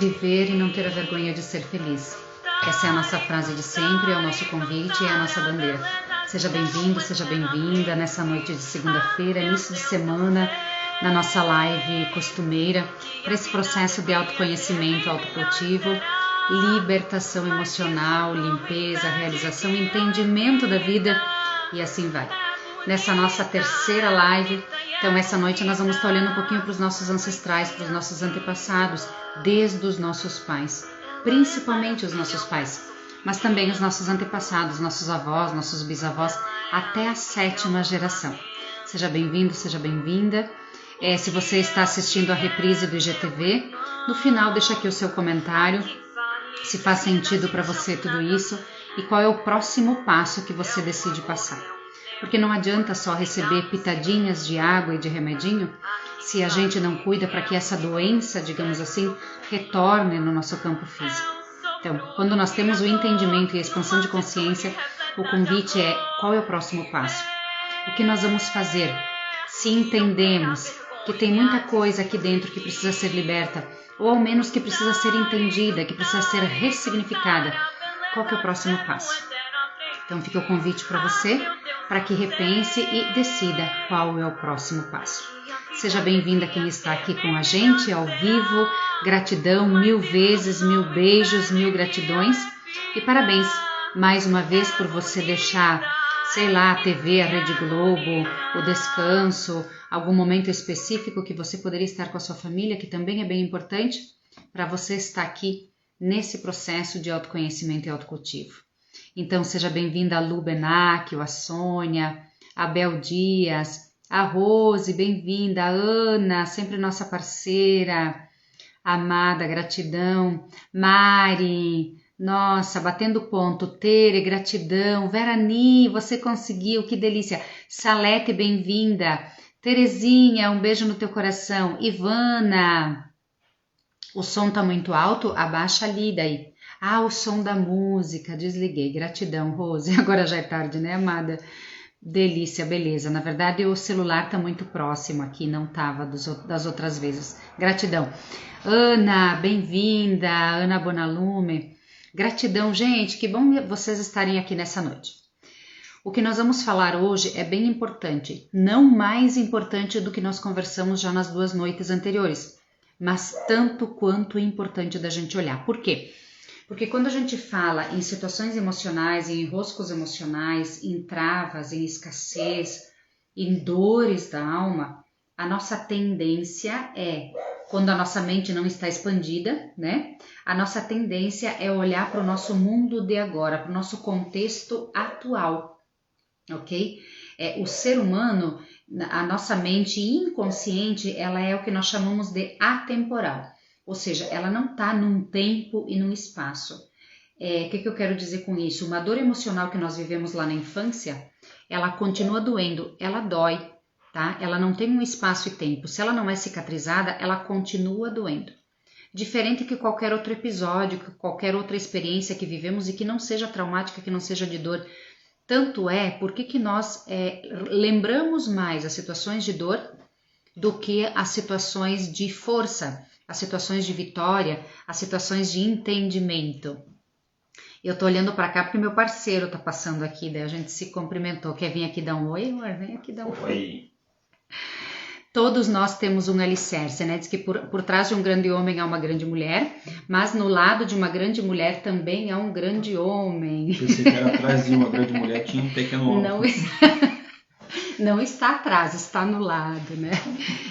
viver e não ter a vergonha de ser feliz. Essa é a nossa frase de sempre, é o nosso convite e é a nossa bandeira. Seja bem-vindo, seja bem-vinda nessa noite de segunda-feira, início de semana, na nossa live costumeira, para esse processo de autoconhecimento, autocultivo, libertação emocional, limpeza, realização, entendimento da vida e assim vai. Nessa nossa terceira live, então essa noite nós vamos estar olhando um pouquinho para os nossos ancestrais, para os nossos antepassados, desde os nossos pais, principalmente os nossos pais, mas também os nossos antepassados, nossos avós, nossos bisavós, até a 7ª geração. Seja bem-vindo, seja bem-vinda. Se você está assistindo a reprise do IGTV, no final deixa aqui o seu comentário, se faz sentido para você tudo isso e qual é o próximo passo que você decide passar. Porque não adianta só receber pitadinhas de água e de remedinho se a gente não cuida para que essa doença, digamos assim, retorne no nosso campo físico. Então, quando nós temos o entendimento e a expansão de consciência, o convite é: qual é o próximo passo? O que nós vamos fazer? Se entendemos que tem muita coisa aqui dentro que precisa ser liberta, ou ao menos que precisa ser entendida, que precisa ser ressignificada, qual que é o próximo passo? Então fica o convite para você, para que repense e decida qual é o próximo passo. Seja bem-vinda quem está aqui com a gente, ao vivo, gratidão 1000 vezes, 1000 beijos, 1000 gratidões e parabéns mais uma vez por você deixar, sei lá, a TV, a Rede Globo, o descanso, algum momento específico que você poderia estar com a sua família, que também é bem importante, para você estar aqui nesse processo de autoconhecimento e autocultivo. Então seja bem-vinda a Lu Benac, a Sônia, a Bel Dias, a Rose, bem-vinda, a Ana, sempre nossa parceira, amada, gratidão, Mari, nossa, batendo ponto, Tere, gratidão, Verani, você conseguiu, que delícia, Salete, bem-vinda, Terezinha, um beijo no teu coração, Ivana, o som tá muito alto? Abaixa ali daí. O som da música, desliguei, gratidão, Rose, agora já é tarde, né, amada? Delícia, beleza, na verdade o celular tá muito próximo aqui, não tava das outras vezes, gratidão. Ana, bem-vinda, Ana Bonalume, gratidão, gente, que bom vocês estarem aqui nessa noite. O que nós vamos falar hoje é bem importante, não mais importante do que nós conversamos já nas 2 noites anteriores, mas tanto quanto importante da gente olhar. Por quê? Porque quando a gente fala em situações emocionais, em enroscos emocionais, em travas, em escassez, em dores da alma, a nossa tendência é, quando a nossa mente não está expandida, né? A nossa tendência é olhar para o nosso mundo de agora, para o nosso contexto atual, ok? O ser humano, a nossa mente inconsciente, ela é o que nós chamamos de atemporal. Ou seja, ela não está num tempo e num espaço. O que eu quero dizer com isso? Uma dor emocional que nós vivemos lá na infância, ela continua doendo, ela dói, tá? Ela não tem um espaço e tempo. Se ela não é cicatrizada, ela continua doendo. Diferente que qualquer outro episódio, que qualquer outra experiência que vivemos e que não seja traumática, que não seja de dor. Tanto é porque nós lembramos mais as situações de dor do que as situações de força, as situações de vitória, as situações de entendimento. Eu tô olhando para cá porque meu parceiro tá passando aqui, daí a gente se cumprimentou. Quer vir aqui dar um oi? Vem aqui dar um oi. Todos nós temos um alicerce, né? Diz que por trás de um grande homem há uma grande mulher, mas no lado de uma grande mulher também há um grande homem. Se era atrás de uma grande mulher, tinha um pequeno homem. Não está atrás, está no lado, né?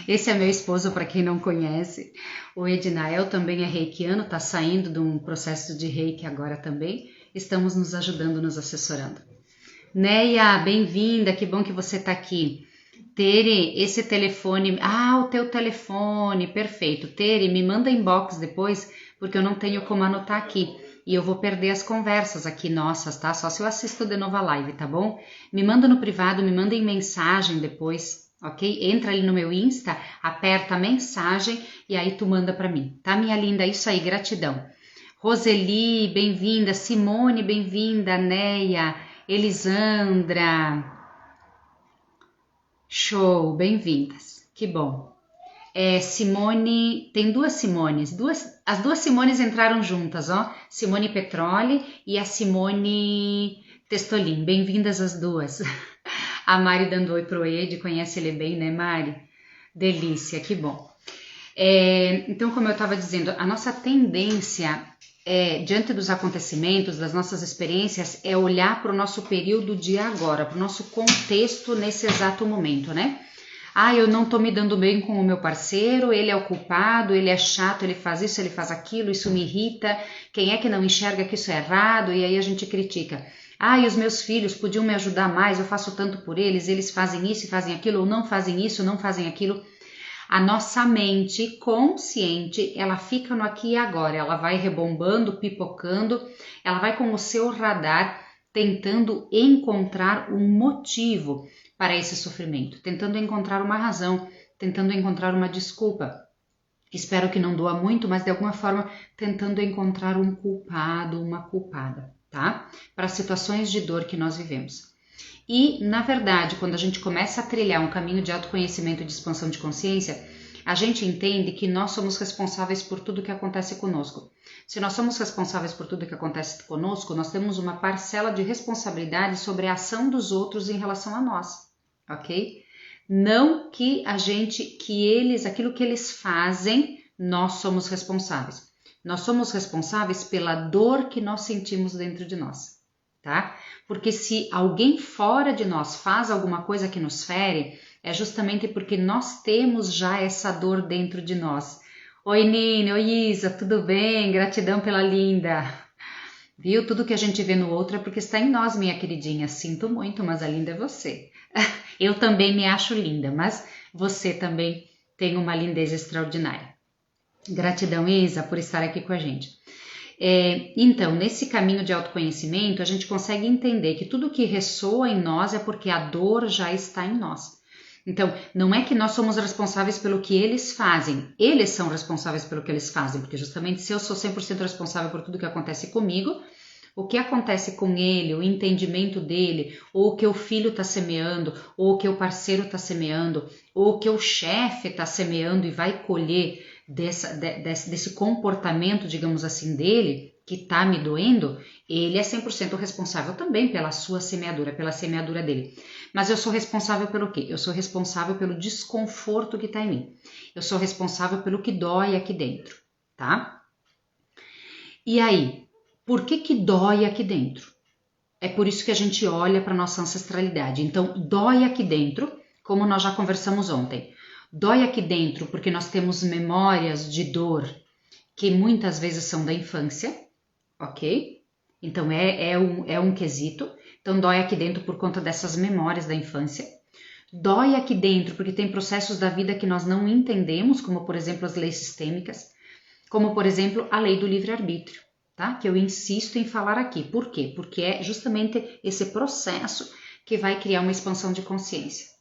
Esse é meu esposo, para quem não conhece. O Ednael também é reikiano, está saindo de um processo de reiki agora também. Estamos nos ajudando, nos assessorando. Neia, bem-vinda, que bom que você está aqui. Tere, esse telefone... o teu telefone, perfeito. Tere, me manda inbox depois, porque eu não tenho como anotar aqui. E eu vou perder as conversas aqui nossas, tá? Só se eu assisto de novo a live, tá bom? Me manda no privado, me manda em mensagem depois, ok? Entra ali no meu Insta, aperta a mensagem e aí tu manda pra mim, tá, minha linda? Isso aí, gratidão. Roseli, bem-vinda. Simone, bem-vinda. Neia, Elisandra. Show, bem-vindas. Que bom. Simone, tem duas Simones, as duas Simones entraram juntas, ó, Simone Petroli e a Simone Testolin, bem-vindas as duas. A Mari dando oi pro Ed, conhece ele bem, né, Mari? Delícia, que bom. Então, como eu estava dizendo, a nossa tendência diante dos acontecimentos, das nossas experiências, é olhar para o nosso período de agora, para o nosso contexto nesse exato momento, né? Eu não tô me dando bem com o meu parceiro, ele é o culpado, ele é chato, ele faz isso, ele faz aquilo, isso me irrita, quem é que não enxerga que isso é errado? E aí a gente critica. E os meus filhos podiam me ajudar mais, eu faço tanto por eles, eles fazem isso e fazem aquilo, ou não fazem isso, não fazem aquilo. A nossa mente consciente, ela fica no aqui e agora, ela vai rebombando, pipocando, ela vai com o seu radar tentando encontrar um motivo para esse sofrimento, tentando encontrar uma razão, tentando encontrar uma desculpa. Espero que não doa muito, mas de alguma forma tentando encontrar um culpado, uma culpada, tá? Para as situações de dor que nós vivemos. E, na verdade, quando a gente começa a trilhar um caminho de autoconhecimento e de expansão de consciência, a gente entende que nós somos responsáveis por tudo que acontece conosco. Se nós somos responsáveis por tudo que acontece conosco, nós temos uma parcela de responsabilidade sobre a ação dos outros em relação a nós, ok? Não que aquilo que eles fazem, nós somos responsáveis. Nós somos responsáveis pela dor que nós sentimos dentro de nós, tá? Porque se alguém fora de nós faz alguma coisa que nos fere, é justamente porque nós temos já essa dor dentro de nós. Oi, Nini, oi, Isa, tudo bem? Gratidão pela linda. Viu? Tudo que a gente vê no outro é porque está em nós, minha queridinha. Sinto muito, mas a linda é você. Eu também me acho linda, mas você também tem uma lindeza extraordinária. Gratidão, Isa, por estar aqui com a gente. Então, nesse caminho de autoconhecimento, a gente consegue entender que tudo que ressoa em nós é porque a dor já está em nós. Então, não é que nós somos responsáveis pelo que eles fazem, eles são responsáveis pelo que eles fazem, porque justamente se eu sou 100% responsável por tudo que acontece comigo, o que acontece com ele, o entendimento dele, ou o que o filho está semeando, ou o que o parceiro está semeando, ou o que o chefe está semeando e vai colher desse comportamento, digamos assim, dele, que está me doendo, ele é 100% responsável também pela sua semeadura, pela semeadura dele. Mas eu sou responsável pelo quê? Eu sou responsável pelo desconforto que está em mim. Eu sou responsável pelo que dói aqui dentro, tá? E aí, por que dói aqui dentro? É por isso que a gente olha para nossa ancestralidade. Então, dói aqui dentro, como nós já conversamos ontem. Dói aqui dentro porque nós temos memórias de dor que muitas vezes são da infância, ok? Então é um quesito. Então dói aqui dentro por conta dessas memórias da infância. Dói aqui dentro porque tem processos da vida que nós não entendemos, como por exemplo as leis sistêmicas, como por exemplo a lei do livre-arbítrio, tá? Que eu insisto em falar aqui. Por quê? Porque é justamente esse processo que vai criar uma expansão de consciência.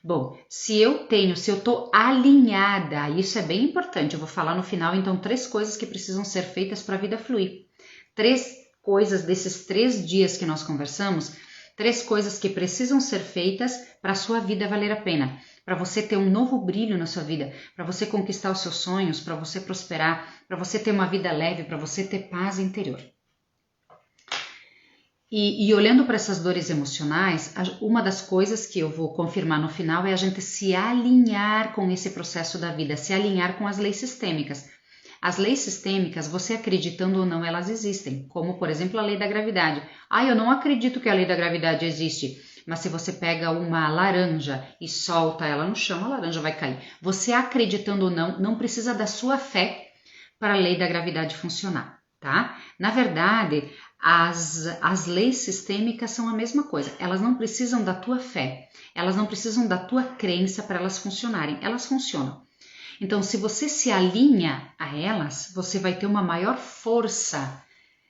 Bom, se eu estou alinhada, isso é bem importante, eu vou falar no final, então, 3 coisas que precisam ser feitas para a vida fluir. 3 coisas desses 3 dias que nós conversamos, 3 coisas que precisam ser feitas para a sua vida valer a pena, para você ter um novo brilho na sua vida, para você conquistar os seus sonhos, para você prosperar, para você ter uma vida leve, para você ter paz interior. E olhando para essas dores emocionais, uma das coisas que eu vou confirmar no final é a gente se alinhar com esse processo da vida, se alinhar com as leis sistêmicas. As leis sistêmicas, você acreditando ou não, elas existem, como por exemplo a lei da gravidade. Eu não acredito que a lei da gravidade existe, mas se você pega uma laranja e solta ela no chão, a laranja vai cair. Você acreditando ou não, não precisa da sua fé para a lei da gravidade funcionar, tá? Na verdade, as leis sistêmicas são a mesma coisa, elas não precisam da tua fé, elas não precisam da tua crença para elas funcionarem, elas funcionam. Então, se você se alinha a elas, você vai ter uma maior força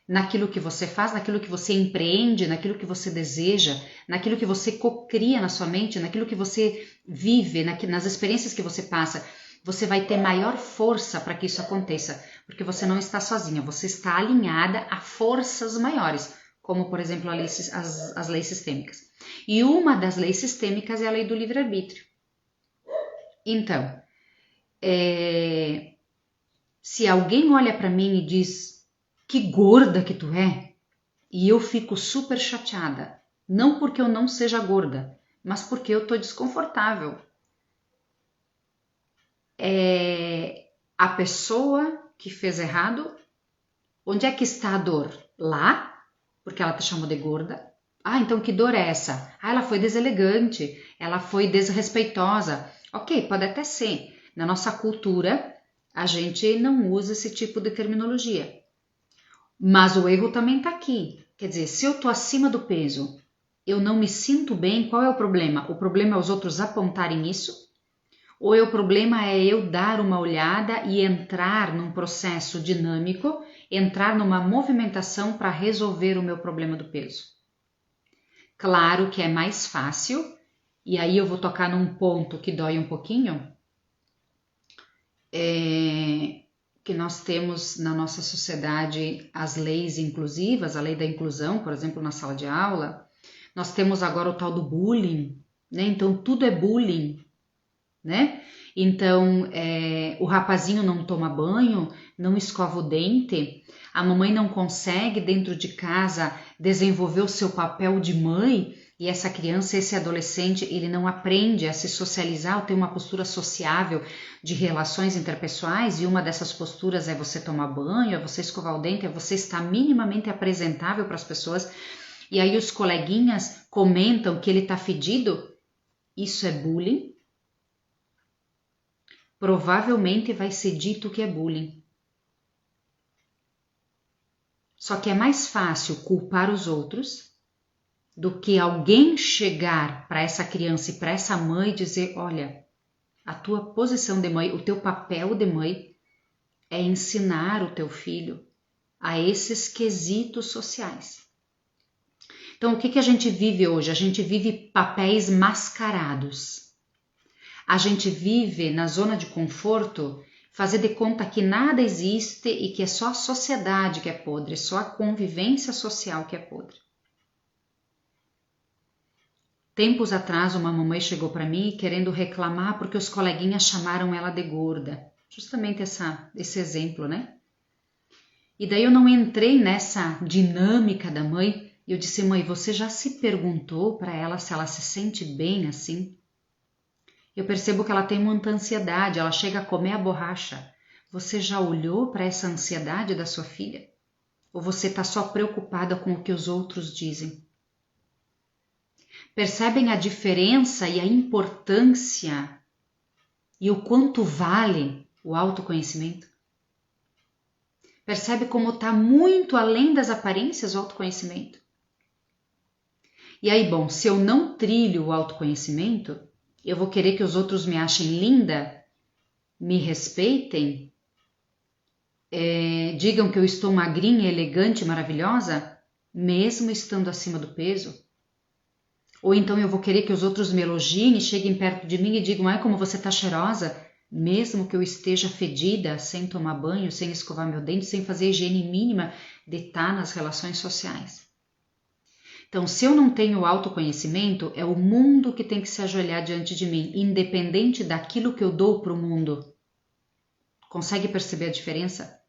naquilo que você faz, naquilo que você empreende, naquilo que você deseja, naquilo que você cocria na sua mente, naquilo que você vive, nas experiências que você passa. Você vai ter maior força para que isso aconteça, porque você não está sozinha, você está alinhada a forças maiores, como por exemplo as leis sistêmicas. E uma das leis sistêmicas é a lei do livre-arbítrio. Então, se alguém olha para mim e diz que gorda que tu é, e eu fico super chateada, não porque eu não seja gorda, mas porque eu tô desconfortável. A pessoa que fez errado, onde é que está a dor? Lá, porque ela te chamou de gorda. Ah, então que dor é essa? Ah, ela foi deselegante, ela foi desrespeitosa. Ok, pode até ser. Na nossa cultura, a gente não usa esse tipo de terminologia. Mas o erro também está aqui. Quer dizer, se eu estou acima do peso, eu não me sinto bem, qual é o problema? O problema é os outros apontarem isso? Ou o problema é eu dar uma olhada e entrar num processo dinâmico, entrar numa movimentação para resolver o meu problema do peso? Claro que é mais fácil, e aí eu vou tocar num ponto que dói um pouquinho, que nós temos na nossa sociedade as leis inclusivas, a lei da inclusão, por exemplo, na sala de aula. Nós temos agora o tal do bullying, né? Então tudo é bullying, né? Então o rapazinho não toma banho, não escova o dente, a mamãe não consegue dentro de casa desenvolver o seu papel de mãe, e essa criança, esse adolescente, ele não aprende a se socializar ou ter uma postura sociável de relações interpessoais, e uma dessas posturas é você tomar banho, é você escovar o dente, é você estar minimamente apresentável para as pessoas, e aí os coleguinhas comentam que ele está fedido. Isso é bullying? Provavelmente vai ser dito que é bullying. Só que é mais fácil culpar os outros do que alguém chegar para essa criança e para essa mãe e dizer, olha, a tua posição de mãe, o teu papel de mãe é ensinar o teu filho a esses quesitos sociais. Então, o que a gente vive hoje? A gente vive papéis mascarados. A gente vive na zona de conforto, fazer de conta que nada existe e que é só a sociedade que é podre, só a convivência social que é podre. Tempos atrás, uma mamãe chegou para mim querendo reclamar porque os coleguinhas chamaram ela de gorda. Justamente esse exemplo, né? E daí eu não entrei nessa dinâmica da mãe. Eu disse, mãe, você já se perguntou para ela se ela se sente bem assim? Eu percebo que ela tem muita ansiedade, ela chega a comer a borracha. Você já olhou para essa ansiedade da sua filha? Ou você está só preocupada com o que os outros dizem? Percebem a diferença e a importância e o quanto vale o autoconhecimento? Percebe como está muito além das aparências o autoconhecimento? E aí, bom, se eu não trilho o autoconhecimento, eu vou querer que os outros me achem linda, me respeitem, digam que eu estou magrinha, elegante, maravilhosa, mesmo estando acima do peso? Ou então eu vou querer que os outros me elogiem e cheguem perto de mim e digam, ai, como você está cheirosa, mesmo que eu esteja fedida, sem tomar banho, sem escovar meu dente, sem fazer a higiene mínima de estar nas relações sociais. Então, se eu não tenho autoconhecimento, é o mundo que tem que se ajoelhar diante de mim, independente daquilo que eu dou para o mundo. Consegue perceber a diferença?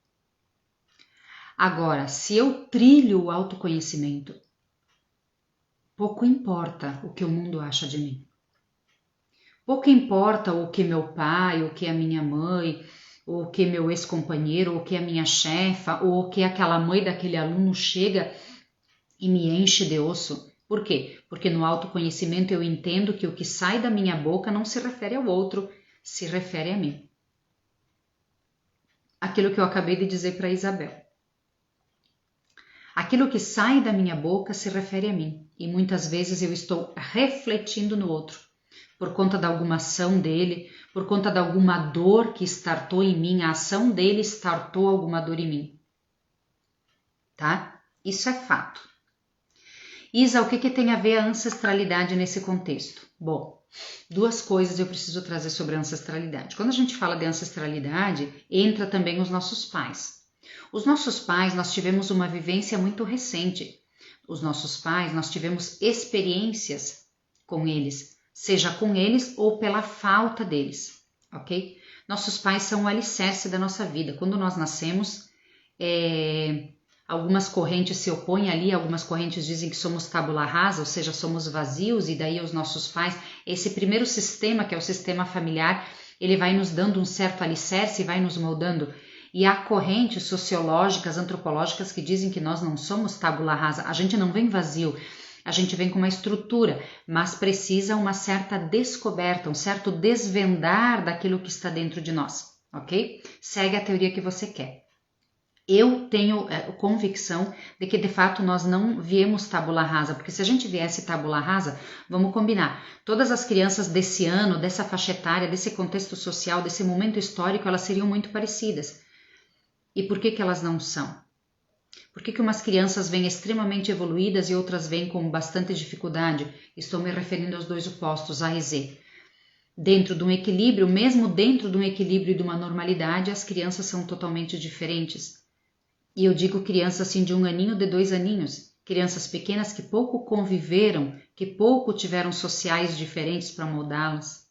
Agora, se eu trilho o autoconhecimento, pouco importa o que o mundo acha de mim. Pouco importa o que meu pai, o que a minha mãe, o que meu ex-companheiro, o que a minha chefa, ou o que aquela mãe daquele aluno chega e me enche de osso. Por quê? Porque no autoconhecimento eu entendo que o que sai da minha boca não se refere ao outro, se refere a mim. Aquilo que eu acabei de dizer para Isabel. Aquilo que sai da minha boca se refere a mim, e muitas vezes eu estou refletindo no outro, por conta de alguma ação dele, por conta de alguma dor que startou em mim, a ação dele startou alguma dor em mim. Tá? Isso é fato. Isa, o que tem a ver a ancestralidade nesse contexto? Bom, duas coisas eu preciso trazer sobre a ancestralidade. Quando a gente fala de ancestralidade, entra também os nossos pais. Os nossos pais, nós tivemos uma vivência muito recente. Os nossos pais, nós tivemos experiências com eles, seja com eles ou pela falta deles, ok? Nossos pais são o alicerce da nossa vida. Quando nós nascemos, algumas correntes se opõem ali, algumas correntes dizem que somos tábula rasa, ou seja, somos vazios, e daí os nossos pais, esse primeiro sistema, que é o sistema familiar, ele vai nos dando um certo alicerce e vai nos moldando. E há correntes sociológicas, antropológicas que dizem que nós não somos tábula rasa, a gente não vem vazio, a gente vem com uma estrutura, mas precisa uma certa descoberta, um certo desvendar daquilo que está dentro de nós, ok? Segue a teoria que você quer. Eu tenho convicção de que de fato nós não viemos tábula rasa, porque se a gente viesse tábula rasa, vamos combinar, todas as crianças desse ano, dessa faixa etária, desse contexto social, desse momento histórico, elas seriam muito parecidas. E por que elas não são? Por que umas crianças vêm extremamente evoluídas e outras vêm com bastante dificuldade? Estou me referindo aos dois opostos, A e Z. Dentro de um equilíbrio, mesmo dentro de um equilíbrio e de uma normalidade, as crianças são totalmente diferentes. E eu digo crianças assim de 1 aninho, de 2 aninhos. Crianças pequenas que pouco conviveram, que pouco tiveram sociais diferentes para moldá-las,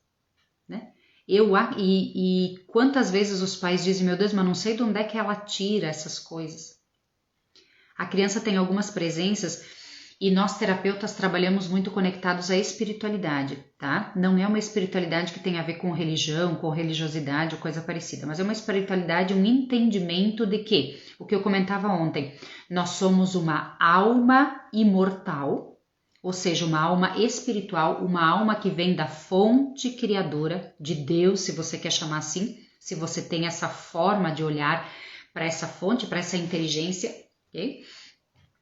né? E quantas vezes os pais dizem, meu Deus, mas não sei de onde é que ela tira essas coisas. A criança tem algumas presenças e nós terapeutas trabalhamos muito conectados à espiritualidade, tá? Não é uma espiritualidade que tem a ver com religião, com religiosidade ou coisa parecida, mas é uma espiritualidade, um entendimento de que, o que eu comentava ontem, nós somos uma alma imortal, ou seja, uma alma espiritual, uma alma que vem da fonte criadora de Deus, se você quer chamar assim, se você tem essa forma de olhar para essa fonte, para essa inteligência, ok?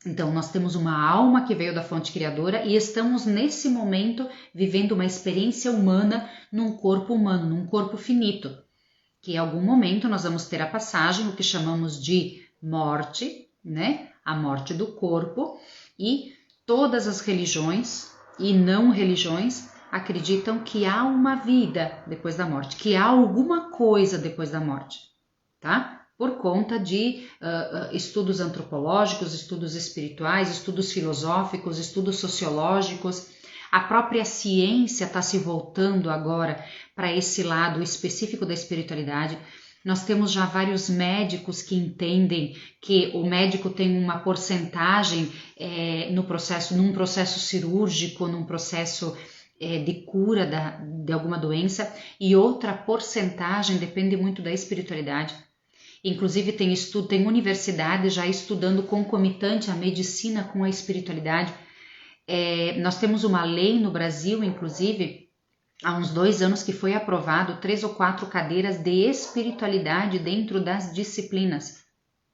Então, nós temos uma alma que veio da fonte criadora e estamos nesse momento vivendo uma experiência humana num corpo humano, num corpo finito, que em algum momento nós vamos ter a passagem, o que chamamos de morte, né? A morte do corpo, e todas as religiões e não religiões acreditam que há uma vida depois da morte, que há alguma coisa depois da morte, tá? Por conta de estudos antropológicos, estudos espirituais, estudos filosóficos, estudos sociológicos. A própria ciência está se voltando agora para esse lado específico da espiritualidade. Nós temos já vários médicos que entendem que o médico tem uma porcentagem num processo cirúrgico, num processo de cura de alguma doença, e outra porcentagem depende muito da espiritualidade. Inclusive tem universidade já estudando concomitante a medicina com a espiritualidade. Nós temos uma lei no Brasil, inclusive, há uns 2 anos que foi aprovado 3 ou 4 cadeiras de espiritualidade dentro das disciplinas.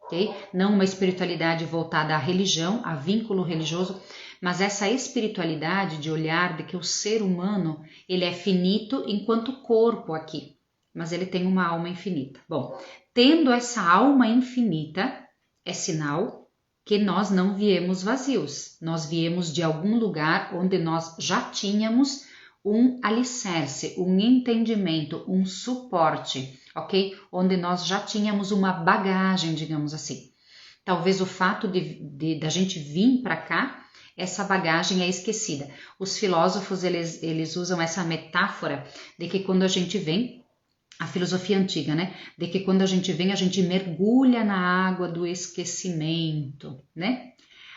Okay? Não uma espiritualidade voltada à religião, a vínculo religioso, mas essa espiritualidade de olhar de que o ser humano ele é finito enquanto corpo aqui, mas ele tem uma alma infinita. Bom, tendo essa alma infinita, é sinal que nós não viemos vazios. Nós viemos de algum lugar onde nós já tínhamos um alicerce, um entendimento, um suporte, ok? Onde nós já tínhamos uma bagagem, digamos assim. Talvez o fato da gente vir para cá, essa bagagem é esquecida. Os filósofos, eles usam essa metáfora de que quando a gente vem, a filosofia antiga, né? De que quando a gente vem, a gente mergulha na água do esquecimento, né?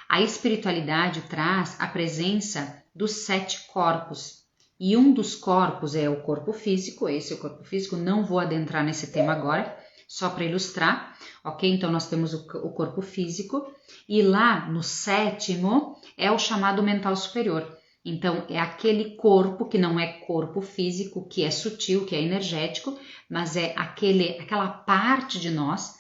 A espiritualidade traz a presença dos 7 corpos. E um dos corpos é o corpo físico, esse é o corpo físico, não vou adentrar nesse tema agora, só para ilustrar, ok? Então nós temos o corpo físico, e lá no 7º é o chamado mental superior. Então, é aquele corpo que não é corpo físico, que é sutil, que é energético, mas é aquela parte de nós,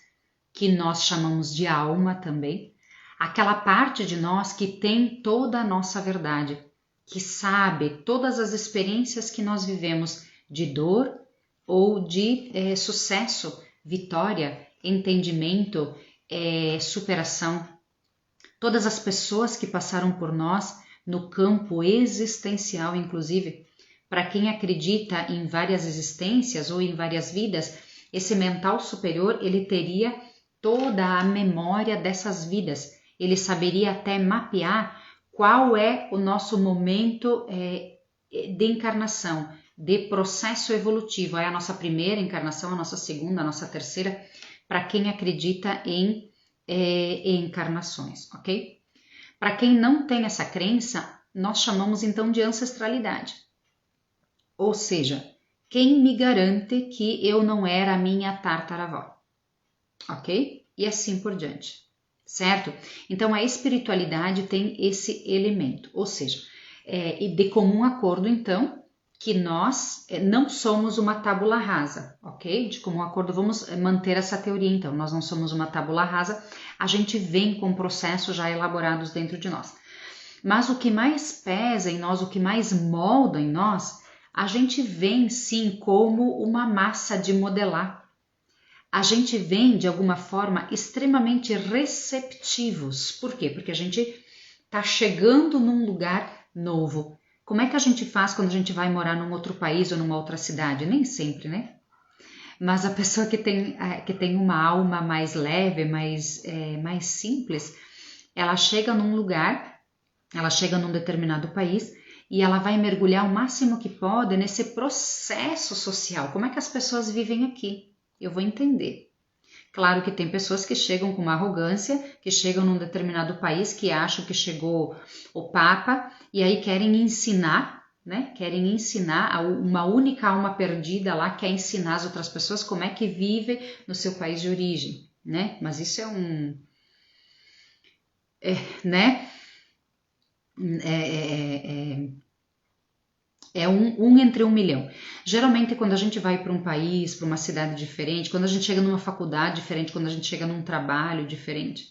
que nós chamamos de alma também, aquela parte de nós que tem toda a nossa verdade, que sabe todas as experiências que nós vivemos de dor ou de sucesso, vitória, entendimento, superação. Todas as pessoas que passaram por nós, no campo existencial, inclusive, para quem acredita em várias existências ou em várias vidas, esse mental superior, ele teria toda a memória dessas vidas, ele saberia até mapear qual é o nosso momento de encarnação, de processo evolutivo. É a nossa primeira encarnação, a nossa segunda, a nossa terceira, para quem acredita em encarnações, ok? Para quem não tem essa crença, nós chamamos então de ancestralidade. Ou seja, quem me garante que eu não era a minha tartaravó, ok? E assim por diante, certo? Então a espiritualidade tem esse elemento, ou seja, e de comum acordo então, que nós não somos uma tábula rasa, ok? De comum acordo, vamos manter essa teoria então, nós não somos uma tábula rasa, a gente vem com processos já elaborados dentro de nós. Mas o que mais pesa em nós, o que mais molda em nós, a gente vem sim como uma massa de modelar. A gente vem de alguma forma extremamente receptivos. Por quê? Porque a gente está chegando num lugar novo. Como é que a gente faz quando a gente vai morar num outro país ou numa outra cidade? Nem sempre, né? Mas a pessoa que tem uma alma mais leve, mais simples, ela chega num lugar, ela chega num determinado país e ela vai mergulhar o máximo que pode nesse processo social. Como é que as pessoas vivem aqui? Eu vou entender. Claro que tem pessoas que chegam com uma arrogância, que chegam num determinado país, que acham que chegou o Papa e aí querem ensinar, né? Querem ensinar, uma única alma perdida lá quer ensinar as outras pessoas como é que vive no seu país de origem, né? Mas isso é um entre 1 milhão. Geralmente quando a gente vai para um país, para uma cidade diferente, quando a gente chega numa faculdade diferente, quando a gente chega num trabalho diferente,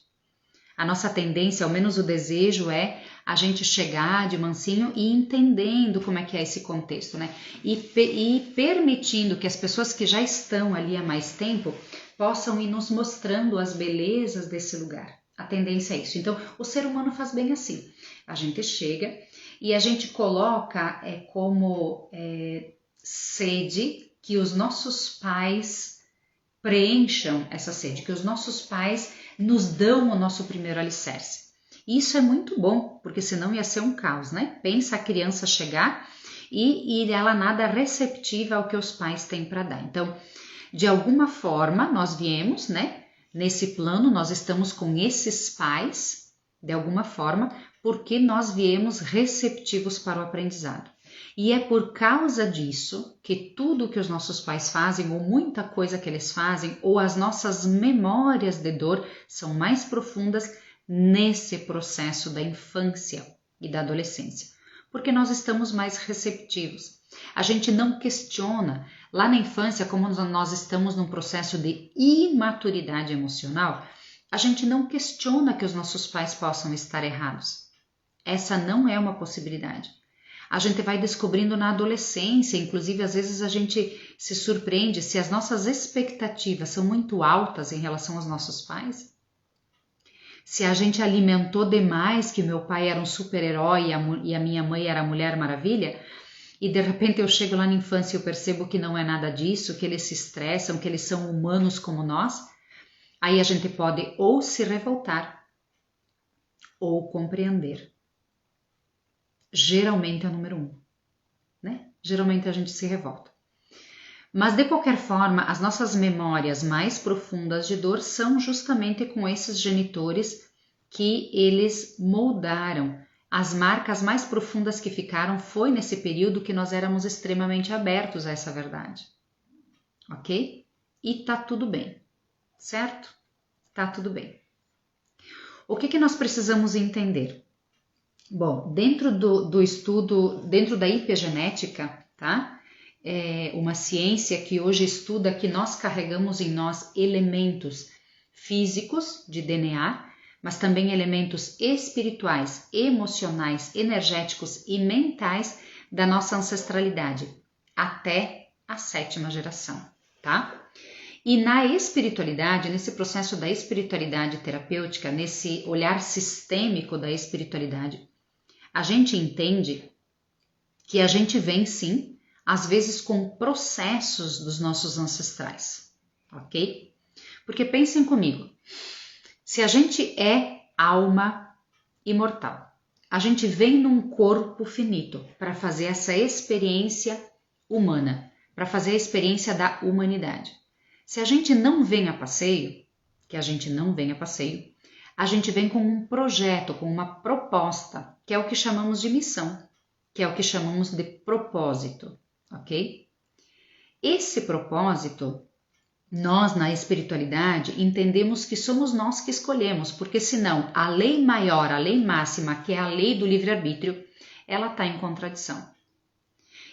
a nossa tendência, ao menos o desejo, é a gente chegar de mansinho e entendendo como é que é esse contexto, né? E permitindo que as pessoas que já estão ali há mais tempo possam ir nos mostrando as belezas desse lugar. A tendência é isso. Então, o ser humano faz bem assim. A gente chega e a gente coloca como sede que os nossos pais preencham essa sede, que os nossos pais nos dão o nosso primeiro alicerce. E isso é muito bom, porque senão ia ser um caos, né? Pensa a criança chegar e ela nada receptiva ao que os pais têm para dar. Então, de alguma forma, nós viemos, né? Nesse plano, nós estamos com esses pais, de alguma forma, porque nós viemos receptivos para o aprendizado. E é por causa disso que tudo que os nossos pais fazem, ou muita coisa que eles fazem, ou as nossas memórias de dor são mais profundas nesse processo da infância e da adolescência. Porque nós estamos mais receptivos. A gente não questiona. Lá na infância, como nós estamos num processo de imaturidade emocional, a gente não questiona que os nossos pais possam estar errados. Essa não é uma possibilidade. A gente vai descobrindo na adolescência, inclusive às vezes a gente se surpreende se as nossas expectativas são muito altas em relação aos nossos pais. Se a gente alimentou demais que meu pai era um super-herói e a minha mãe era a Mulher Maravilha, e de repente eu chego lá na infância e eu percebo que não é nada disso, que eles se estressam, que eles são humanos como nós, aí a gente pode ou se revoltar ou compreender. Geralmente é o número 1, né? Geralmente a gente se revolta. Mas de qualquer forma, as nossas memórias mais profundas de dor são justamente com esses genitores que eles moldaram. As marcas mais profundas que ficaram foi nesse período que nós éramos extremamente abertos a essa verdade. Ok? E tá tudo bem, certo? Tá tudo bem. O que nós precisamos entender? Bom, dentro do estudo, dentro da epigenética, tá? É uma ciência que hoje estuda que nós carregamos em nós elementos físicos de DNA, mas também elementos espirituais, emocionais, energéticos e mentais da nossa ancestralidade, até a 7ª geração, tá? E na espiritualidade, nesse processo da espiritualidade terapêutica, nesse olhar sistêmico da espiritualidade, a gente entende que a gente vem sim, às vezes com processos dos nossos ancestrais, ok? Porque pensem comigo, se a gente é alma imortal, a gente vem num corpo finito para fazer essa experiência humana, para fazer a experiência da humanidade. Se a gente não vem a passeio, a gente vem com um projeto, com uma proposta, que é o que chamamos de missão, que é o que chamamos de propósito, ok? Esse propósito, nós na espiritualidade entendemos que somos nós que escolhemos, porque senão a lei maior, a lei máxima, que é a lei do livre-arbítrio, ela está em contradição.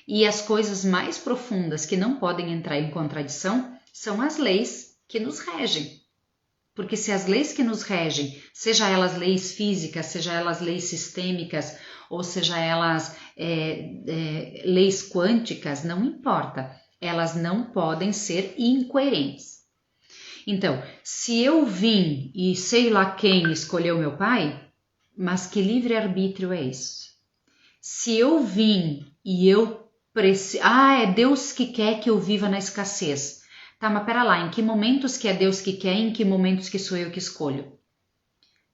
E as coisas mais profundas que não podem entrar em contradição são as leis que nos regem. Porque se as leis que nos regem, seja elas leis físicas, seja elas leis sistêmicas, ou seja elas leis quânticas, não importa, elas não podem ser incoerentes. Então, se eu vim e sei lá quem escolheu meu pai, mas que livre-arbítrio é isso? Se eu vim e eu é Deus que quer que eu viva na escassez. Tá, mas pera lá, em que momentos que é Deus que quer e em que momentos que sou eu que escolho?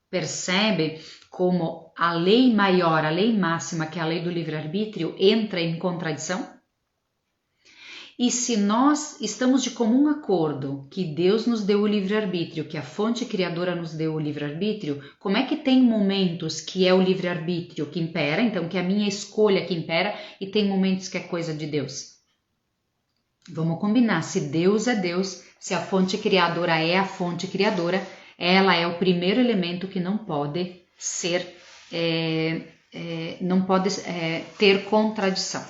Percebe como a lei maior, a lei máxima, que é a lei do livre-arbítrio, entra em contradição? E se nós estamos de comum acordo que Deus nos deu o livre-arbítrio, que a fonte criadora nos deu o livre-arbítrio, como é que tem momentos que é o livre-arbítrio que impera, então que é a minha escolha que impera, e tem momentos que é coisa de Deus? Vamos combinar, se Deus é Deus, se a fonte criadora é a fonte criadora, ela é o primeiro elemento que não pode ser, ter contradição.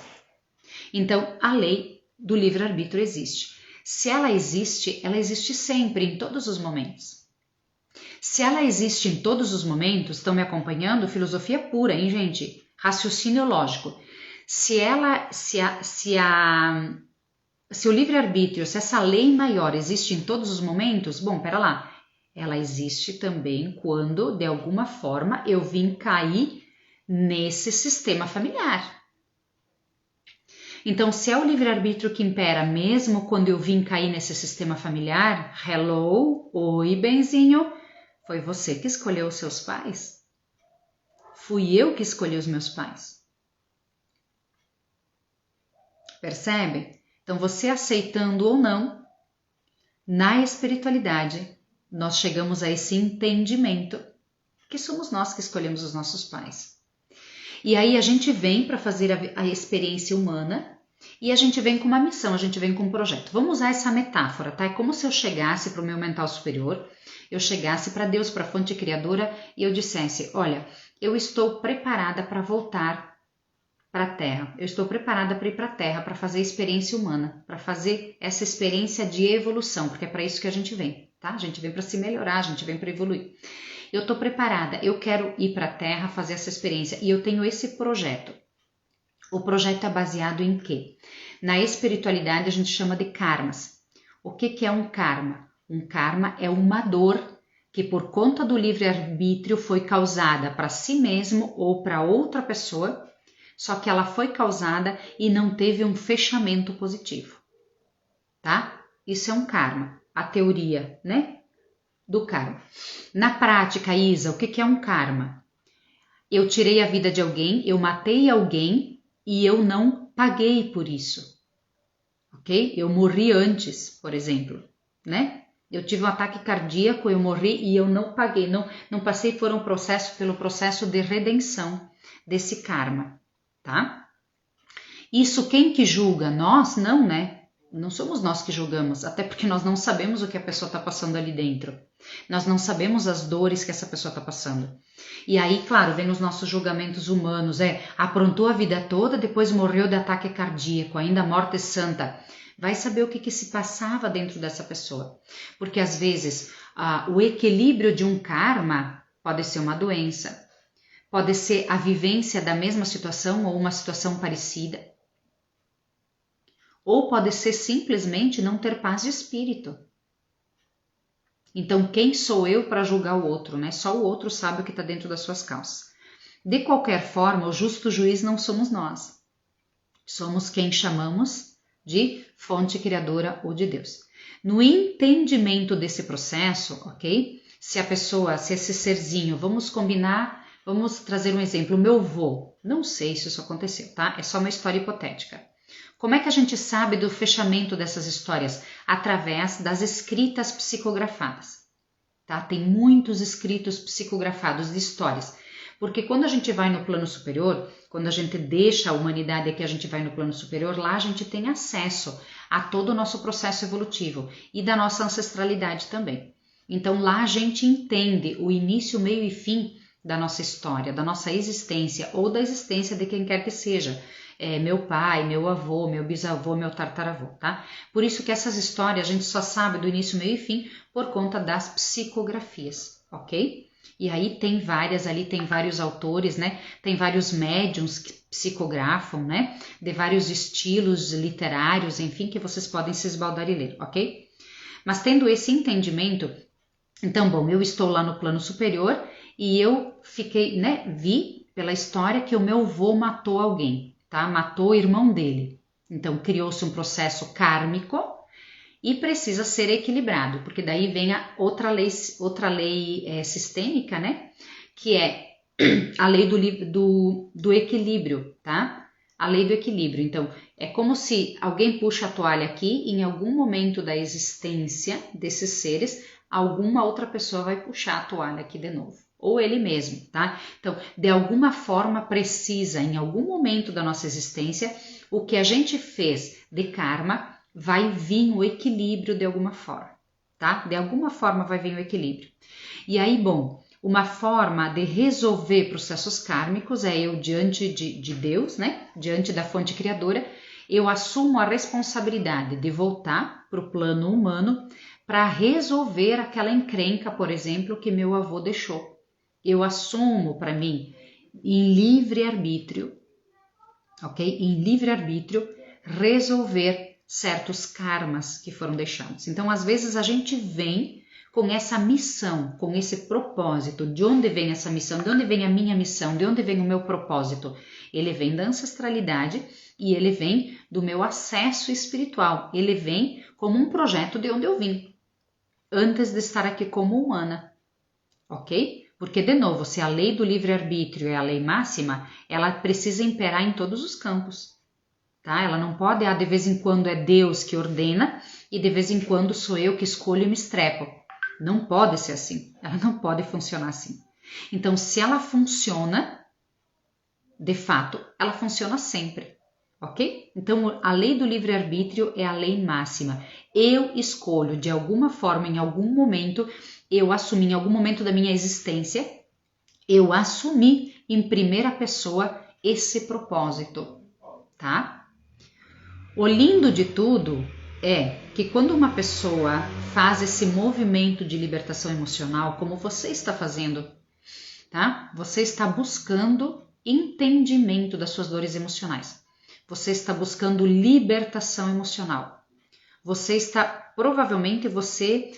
Então, a lei do livre-arbítrio existe. Se ela existe sempre, em todos os momentos. Se ela existe em todos os momentos, estão me acompanhando? Filosofia pura, hein, gente? Raciocínio lógico. Se o livre-arbítrio, se essa lei maior existe em todos os momentos, bom, pera lá, ela existe também quando, de alguma forma, eu vim cair nesse sistema familiar. Então, se é o livre-arbítrio que impera mesmo quando eu vim cair nesse sistema familiar, hello, oi, benzinho, foi você que escolheu os seus pais? Fui eu que escolhi os meus pais. Percebe? Então, você aceitando ou não, na espiritualidade, nós chegamos a esse entendimento que somos nós que escolhemos os nossos pais. E aí a gente vem para fazer a experiência humana e a gente vem com uma missão, a gente vem com um projeto. Vamos usar essa metáfora, tá? É como se eu chegasse para o meu mental superior, eu chegasse para Deus, para a fonte criadora e eu dissesse, olha, eu estou preparada para voltar para a Terra. Eu estou preparada para ir para a Terra, para fazer a experiência humana, para fazer essa experiência de evolução, porque é para isso que a gente vem, tá? A gente vem para se melhorar, a gente vem para evoluir. Eu estou preparada, eu quero ir para a Terra fazer essa experiência e eu tenho esse projeto. O projeto é baseado em quê? Na espiritualidade a gente chama de karmas. O que é um karma? Um karma é uma dor que por conta do livre-arbítrio foi causada para si mesmo ou para outra pessoa, só que ela foi causada e não teve um fechamento positivo, tá? Isso é um karma, a teoria, né, do karma. Na prática, Isa, o que é um karma? Eu tirei a vida de alguém, eu matei alguém e eu não paguei por isso, ok? Eu morri antes, por exemplo, né? Eu tive um ataque cardíaco, eu morri e eu não paguei, não passei pelo processo de redenção desse karma. Tá? Isso quem que julga? Nós? Não, né? Não somos nós que julgamos, até porque nós não sabemos o que a pessoa está passando ali dentro. Nós não sabemos as dores que essa pessoa está passando. E aí, claro, vem os nossos julgamentos humanos, aprontou a vida toda, depois morreu de ataque cardíaco, ainda a morte santa. Vai saber o que se passava dentro dessa pessoa. Porque às vezes o equilíbrio de um karma pode ser uma doença, pode ser a vivência da mesma situação ou uma situação parecida. Ou pode ser simplesmente não ter paz de espírito. Então, quem sou eu para julgar o outro, né? Só o outro sabe o que está dentro das suas calças. De qualquer forma, o justo juiz não somos nós. Somos quem chamamos de fonte criadora ou de Deus. No entendimento desse processo, ok? Se esse serzinho, vamos combinar, vamos trazer um exemplo. O meu vô, não sei se isso aconteceu, tá? É só uma história hipotética. Como é que a gente sabe do fechamento dessas histórias? Através das escritas psicografadas. Tá? Tem muitos escritos psicografados de histórias. Porque quando a gente vai no plano superior, quando a gente deixa a humanidade aqui, a gente vai no plano superior, lá a gente tem acesso a todo o nosso processo evolutivo e da nossa ancestralidade também. Então lá a gente entende o início, meio e fim da nossa história, da nossa existência ou da existência de quem quer que seja. Meu pai, meu avô, meu bisavô, meu tartaravô, tá? Por isso que essas histórias a gente só sabe do início, meio e fim por conta das psicografias, ok? E aí tem várias ali, tem vários autores, né? Tem vários médiums que psicografam, né? De vários estilos literários, enfim, que vocês podem se esbaldar e ler, ok? Mas tendo esse entendimento, então, bom, eu estou lá no plano superior e eu fiquei, né? Vi pela história que o meu avô matou alguém, tá? Matou o irmão dele. Então, criou-se um processo kármico e precisa ser equilibrado, porque daí vem a outra lei sistêmica, né? Que é a lei do equilíbrio, tá? A lei do equilíbrio. Então, é como se alguém puxa a toalha aqui e em algum momento da existência desses seres, alguma outra pessoa vai puxar a toalha aqui de novo. Ou ele mesmo, tá? Então, de alguma forma precisa, em algum momento da nossa existência, o que a gente fez de karma vai vir o equilíbrio de alguma forma, tá? De alguma forma vai vir o equilíbrio. E aí, bom, uma forma de resolver processos kármicos é eu diante de Deus, né? Diante da fonte criadora, eu assumo a responsabilidade de voltar para o plano humano para resolver aquela encrenca, por exemplo, que meu avô deixou. Eu assumo para mim, em livre-arbítrio, ok? Em livre-arbítrio, resolver certos karmas que foram deixados. Então, às vezes, a gente vem com essa missão, com esse propósito. De onde vem essa missão? De onde vem a minha missão? De onde vem o meu propósito? Ele vem da ancestralidade e ele vem do meu acesso espiritual. Ele vem como um projeto de onde eu vim, antes de estar aqui como humana, ok? Porque, de novo, se a lei do livre-arbítrio é a lei máxima, ela precisa imperar em todos os campos. Tá? Ela não pode, de vez em quando é Deus que ordena e de vez em quando sou eu que escolho e me estrepo. Não pode ser assim, ela não pode funcionar assim. Então, se ela funciona, de fato, ela funciona sempre, ok? Então, a lei do livre-arbítrio é a lei máxima. Eu escolho, de alguma forma, em algum momento, eu assumi, em algum momento da minha existência, eu assumi em primeira pessoa esse propósito, tá? O lindo de tudo é que quando uma pessoa faz esse movimento de libertação emocional, como você está fazendo, tá? Você está buscando entendimento das suas dores emocionais. Você está buscando libertação emocional. Provavelmente você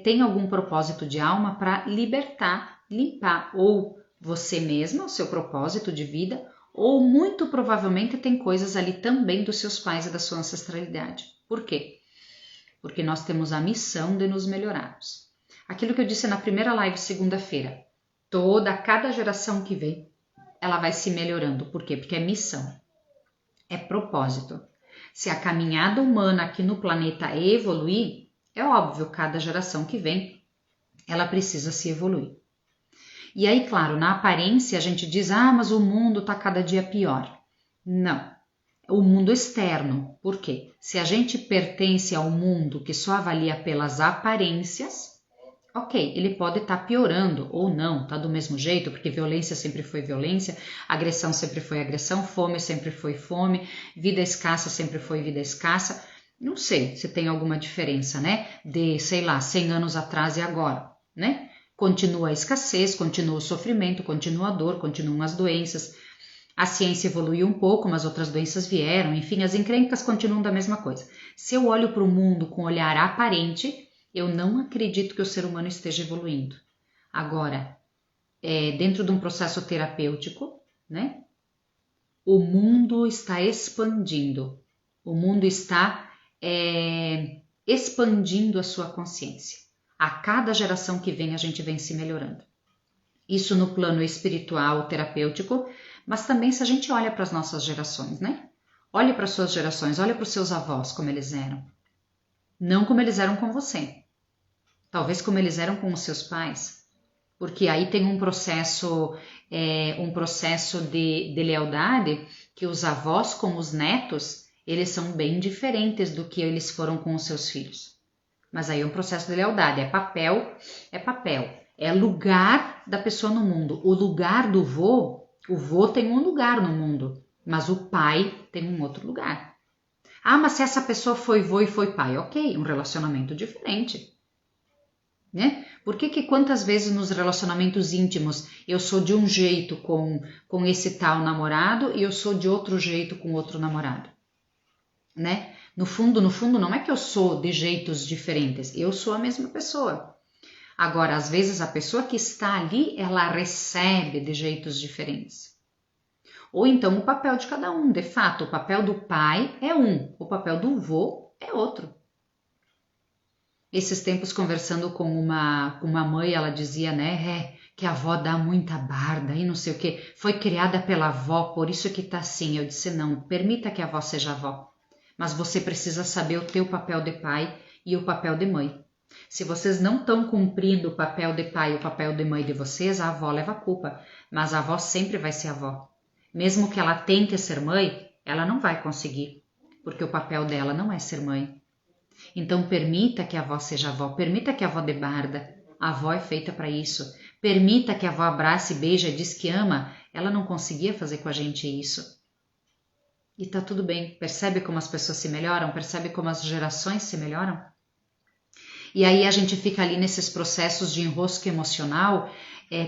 tem algum propósito de alma para libertar, limpar, ou você mesma, o seu propósito de vida, ou muito provavelmente tem coisas ali também dos seus pais e da sua ancestralidade. Por quê? Porque nós temos a missão de nos melhorarmos. Aquilo que eu disse na primeira live segunda-feira, cada geração que vem, ela vai se melhorando. Por quê? Porque é missão, é propósito. Se a caminhada humana aqui no planeta é evoluir, é óbvio, cada geração que vem, ela precisa se evoluir. E aí, claro, na aparência a gente diz, mas o mundo está cada dia pior. Não, o mundo externo. Por quê? Se a gente pertence ao mundo que só avalia pelas aparências, ok, ele pode estar piorando ou não, tá do mesmo jeito, porque violência sempre foi violência, agressão sempre foi agressão, fome sempre foi fome, vida escassa sempre foi vida escassa. Não sei se tem alguma diferença, né? De, 100 anos atrás e agora, né? Continua a escassez, continua o sofrimento, continua a dor, continuam as doenças. A ciência evoluiu um pouco, mas outras doenças vieram. Enfim, as encrencas continuam da mesma coisa. Se eu olho para o mundo com um olhar aparente, eu não acredito que o ser humano esteja evoluindo. Agora, dentro de um processo terapêutico, né? O mundo está expandindo. O mundo está expandindo a sua consciência. A cada geração que vem, a gente vem se melhorando. Isso no plano espiritual, terapêutico, mas também se a gente olha para as nossas gerações, né? Olhe para suas gerações, olhe para os seus avós, como eles eram. Não como eles eram com você. Talvez como eles eram com os seus pais. Porque aí tem um processo de lealdade que os avós com os netos, eles são bem diferentes do que eles foram com os seus filhos. Mas aí é um processo de lealdade, é papel, é lugar da pessoa no mundo. O lugar do vô, o vô tem um lugar no mundo, mas o pai tem um outro lugar. Ah, mas se essa pessoa foi vô e foi pai, ok, um relacionamento diferente. Né? Por que quantas vezes nos relacionamentos íntimos eu sou de um jeito com esse tal namorado e eu sou de outro jeito com outro namorado? Né? No fundo, não é que eu sou de jeitos diferentes, eu sou a mesma pessoa. Agora, às vezes a pessoa que está ali, ela recebe de jeitos diferentes. Ou então o papel de cada um, de fato, o papel do pai é um, o papel do vô é outro. Esses tempos conversando com uma mãe, ela dizia, né, que a avó dá muita barda e não sei o que, foi criada pela avó, por isso que tá assim. Eu disse, não, permita que a avó seja avó, mas você precisa saber o teu papel de pai e o papel de mãe. Se vocês não estão cumprindo o papel de pai e o papel de mãe de vocês, a avó leva a culpa, mas a avó sempre vai ser avó. Mesmo que ela tente ser mãe, ela não vai conseguir, porque o papel dela não é ser mãe. Então permita que a avó seja avó, permita que a avó dê barda, a avó é feita para isso. Permita que a avó abrace, beija, diz que ama, ela não conseguia fazer com a gente isso. E tá tudo bem, percebe como as pessoas se melhoram, percebe como as gerações se melhoram? E aí a gente fica ali nesses processos de enrosco emocional,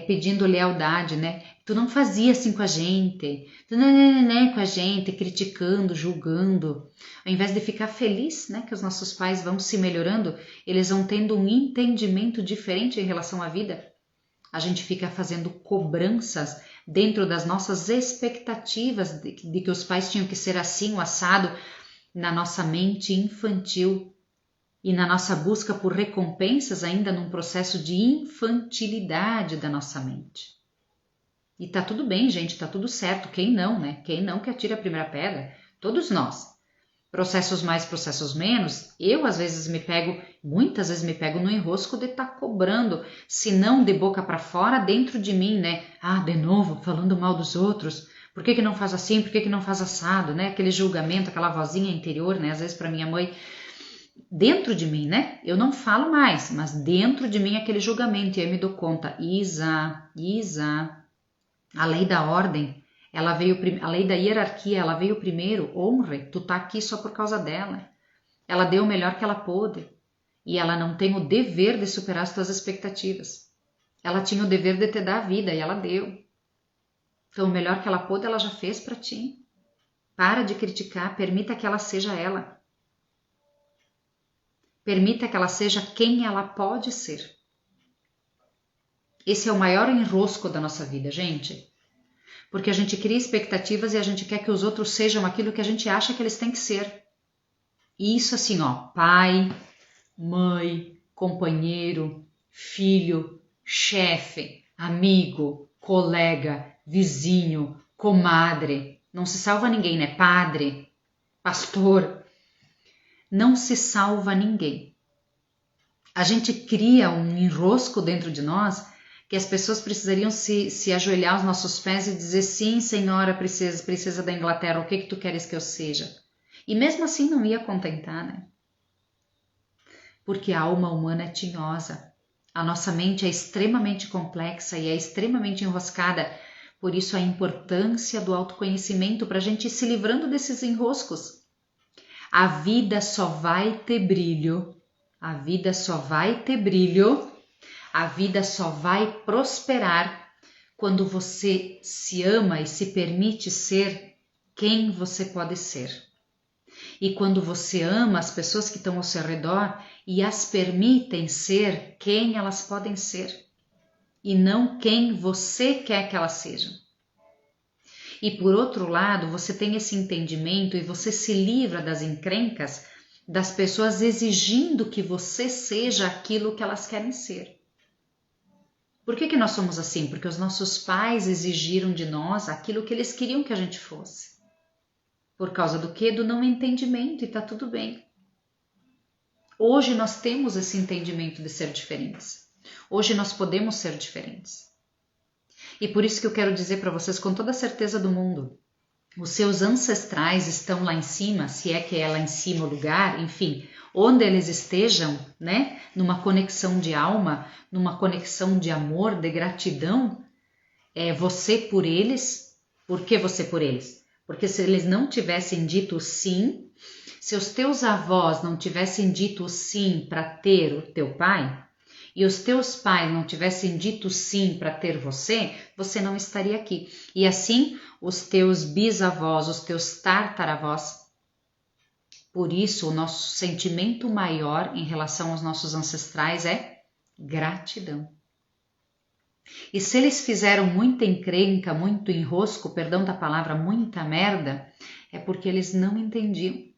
pedindo lealdade, né? Tu não fazia assim com a gente, tu não com a gente, criticando, julgando. Ao invés de ficar feliz, né, que os nossos pais vão se melhorando, eles vão tendo um entendimento diferente em relação à vida. A gente fica fazendo cobranças dentro das nossas expectativas de que os pais tinham que ser assim, o assado, na nossa mente infantil. E na nossa busca por recompensas ainda num processo de infantilidade da nossa mente. E tá tudo bem, gente, tá tudo certo. Quem não, né? Quem não que atira a primeira pedra? Todos nós. Processos mais, processos menos. Eu, muitas vezes me pego no enrosco de estar cobrando, se não de boca para fora, dentro de mim, né? Ah, de novo, falando mal dos outros. Por que não faz assim? Por que não faz assado, né? Aquele julgamento, aquela vozinha interior, né? Às vezes para minha mãe... Dentro de mim, né? Eu não falo mais, mas dentro de mim aquele julgamento. E aí eu me dou conta, Isa, a lei da ordem, a lei da hierarquia, ela veio primeiro, honre, tu tá aqui só por causa dela. Ela deu o melhor que ela pôde. E ela não tem o dever de superar as tuas expectativas. Ela tinha o dever de te dar a vida e ela deu. Então o melhor que ela pôde, ela já fez para ti. Para de criticar, permita que ela seja ela. Permita que ela seja quem ela pode ser. Esse é o maior enrosco da nossa vida, gente. Porque a gente cria expectativas e a gente quer que os outros sejam aquilo que a gente acha que eles têm que ser. E isso assim, ó, pai, mãe, companheiro, filho, chefe, amigo, colega, vizinho, comadre. Não se salva ninguém, né? Padre, pastor. Não se salva ninguém. A gente cria um enrosco dentro de nós que as pessoas precisariam se ajoelhar aos nossos pés e dizer, sim, senhora, princesa da Inglaterra, o que tu queres que eu seja? E mesmo assim não ia contentar, né? Porque a alma humana é tinhosa. A nossa mente é extremamente complexa e é extremamente enroscada. Por isso a importância do autoconhecimento para a gente ir se livrando desses enroscos. A vida só vai ter brilho, a vida só vai prosperar quando você se ama e se permite ser quem você pode ser. E quando você ama as pessoas que estão ao seu redor e as permitem ser quem elas podem ser, e não quem você quer que elas sejam. E por outro lado, você tem esse entendimento e você se livra das encrencas das pessoas exigindo que você seja aquilo que elas querem ser. Por que nós somos assim? Porque os nossos pais exigiram de nós aquilo que eles queriam que a gente fosse. Por causa do quê? Do não entendimento, e tá tudo bem. Hoje nós temos esse entendimento de ser diferentes. Hoje nós podemos ser diferentes. E por isso que eu quero dizer para vocês com toda a certeza do mundo, os seus ancestrais estão lá em cima, se é que é lá em cima o lugar, enfim, onde eles estejam, né, numa conexão de alma, numa conexão de amor, de gratidão, você por eles. Por que você por eles? Porque se eles não tivessem dito sim, se os teus avós não tivessem dito sim para ter o teu pai, e os teus pais não tivessem dito sim para ter você, você não estaria aqui. E assim, os teus bisavós, os teus tataravós. Por isso, o nosso sentimento maior em relação aos nossos ancestrais é gratidão. E se eles fizeram muita encrenca, muito enrosco, perdão da palavra, muita merda, é porque eles não entendiam.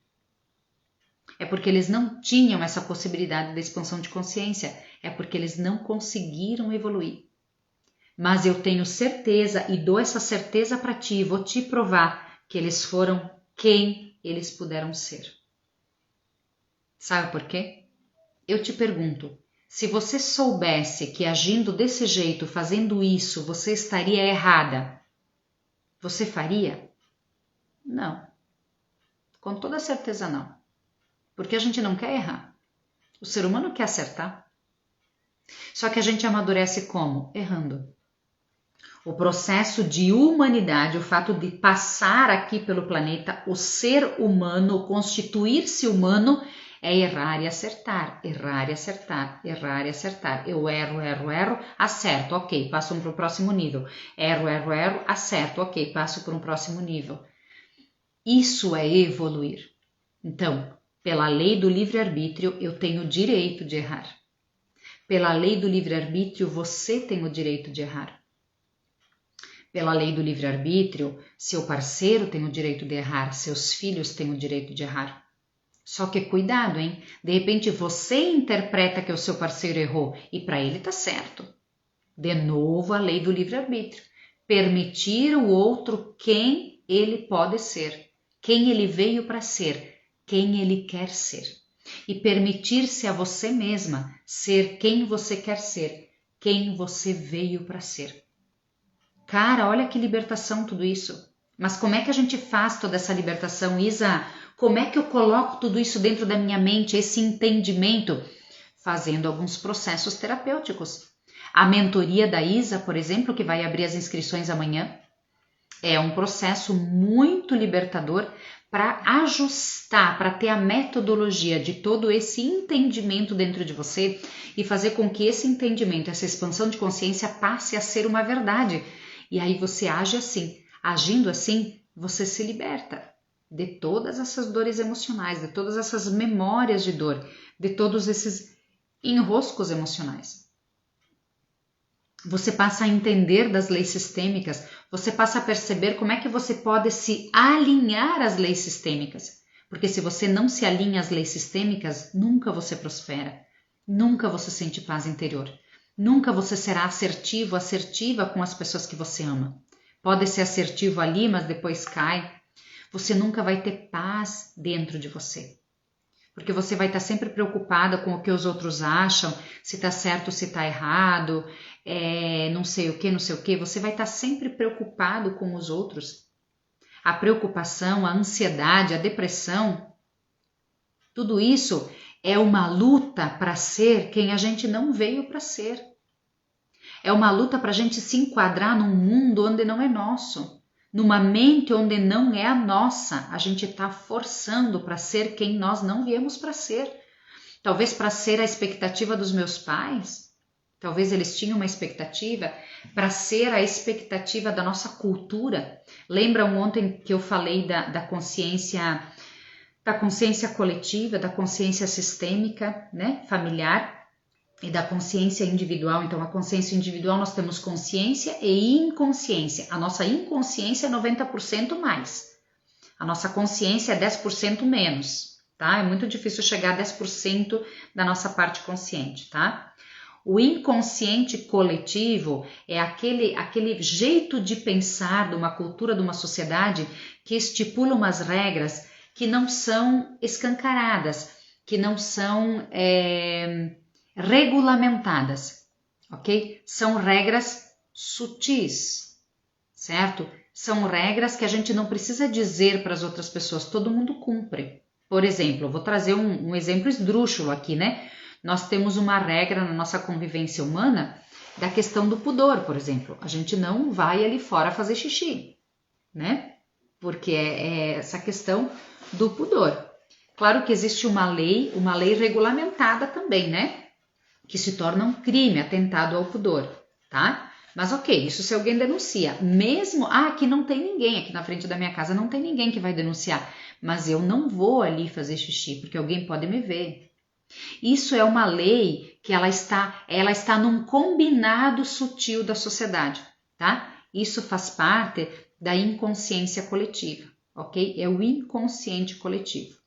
É porque eles não tinham essa possibilidade de expansão de consciência. É porque eles não conseguiram evoluir. Mas eu tenho certeza e dou essa certeza para ti, vou te provar que eles foram quem eles puderam ser. Sabe por quê? Eu te pergunto, se você soubesse que agindo desse jeito, fazendo isso, você estaria errada, você faria? Não. Com toda certeza não. Porque a gente não quer errar. O ser humano quer acertar. Só que a gente amadurece como? Errando. O processo de humanidade, o fato de passar aqui pelo planeta, o ser humano, o constituir-se humano, é errar e acertar, errar e acertar, errar e acertar. Eu erro, acerto, ok, passo para o próximo nível. Erro, acerto, ok, passo para um próximo nível. Isso é evoluir. Então, pela lei do livre-arbítrio, eu tenho o direito de errar. Pela lei do livre-arbítrio, você tem o direito de errar. Pela lei do livre-arbítrio, seu parceiro tem o direito de errar, seus filhos têm o direito de errar. Só que cuidado, hein? De repente você interpreta que o seu parceiro errou e para ele tá certo. De novo a lei do livre-arbítrio. Permitir o outro quem ele pode ser, quem ele veio para ser, quem ele quer ser. E permitir-se a você mesma ser quem você quer ser, quem você veio para ser. Cara, olha que libertação tudo isso. Mas como é que a gente faz toda essa libertação, Isa? Como é que eu coloco tudo isso dentro da minha mente, esse entendimento? Fazendo alguns processos terapêuticos. A mentoria da Isa, por exemplo, que vai abrir as inscrições amanhã, é um processo muito libertador para ajustar, para ter a metodologia de todo esse entendimento dentro de você e fazer com que esse entendimento, essa expansão de consciência passe a ser uma verdade. E aí você age assim. Agindo assim, você se liberta de todas essas dores emocionais, de todas essas memórias de dor, de todos esses enroscos emocionais. Você passa a entender das leis sistêmicas, você passa a perceber como é que você pode se alinhar às leis sistêmicas. Porque se você não se alinha às leis sistêmicas, nunca você prospera, nunca você sente paz interior, nunca você será assertivo, assertiva com as pessoas que você ama. Pode ser assertivo ali, mas depois cai. Você nunca vai ter paz dentro de você. Porque você vai estar sempre preocupada com o que os outros acham, se está certo, se está errado, não sei o que. Você vai estar sempre preocupado com os outros. A preocupação, a ansiedade, a depressão, tudo isso é uma luta para ser quem a gente não veio para ser. É uma luta para a gente se enquadrar num mundo onde não é nosso. Numa mente onde não é a nossa, a gente está forçando para ser quem nós não viemos para ser. Talvez para ser a expectativa dos meus pais, talvez eles tinham uma expectativa, para ser a expectativa da nossa cultura. Lembram ontem que eu falei da consciência coletiva, da consciência sistêmica, né, familiar, e da consciência individual. Então, a consciência individual nós temos consciência e inconsciência. A nossa inconsciência é 90% mais. A nossa consciência é 10% menos, tá? É muito difícil chegar a 10% da nossa parte consciente, tá? O inconsciente coletivo é aquele jeito de pensar de uma cultura, de uma sociedade que estipula umas regras que não são escancaradas, que não são regulamentadas, ok? São regras sutis, certo? São regras que a gente não precisa dizer para as outras pessoas, todo mundo cumpre. Por exemplo, eu vou trazer um exemplo esdrúxulo aqui, né? Nós temos uma regra na nossa convivência humana da questão do pudor, por exemplo. A gente não vai ali fora fazer xixi, né? Porque é essa questão do pudor. Claro que existe uma lei regulamentada também, né? Que se torna um crime, atentado ao pudor, tá? Mas ok, isso se alguém denuncia. Mesmo, aqui não tem ninguém, aqui na frente da minha casa não tem ninguém que vai denunciar. Mas eu não vou ali fazer xixi, porque alguém pode me ver. Isso é uma lei que ela está num combinado sutil da sociedade, tá? Isso faz parte da inconsciência coletiva, ok? É o inconsciente coletivo.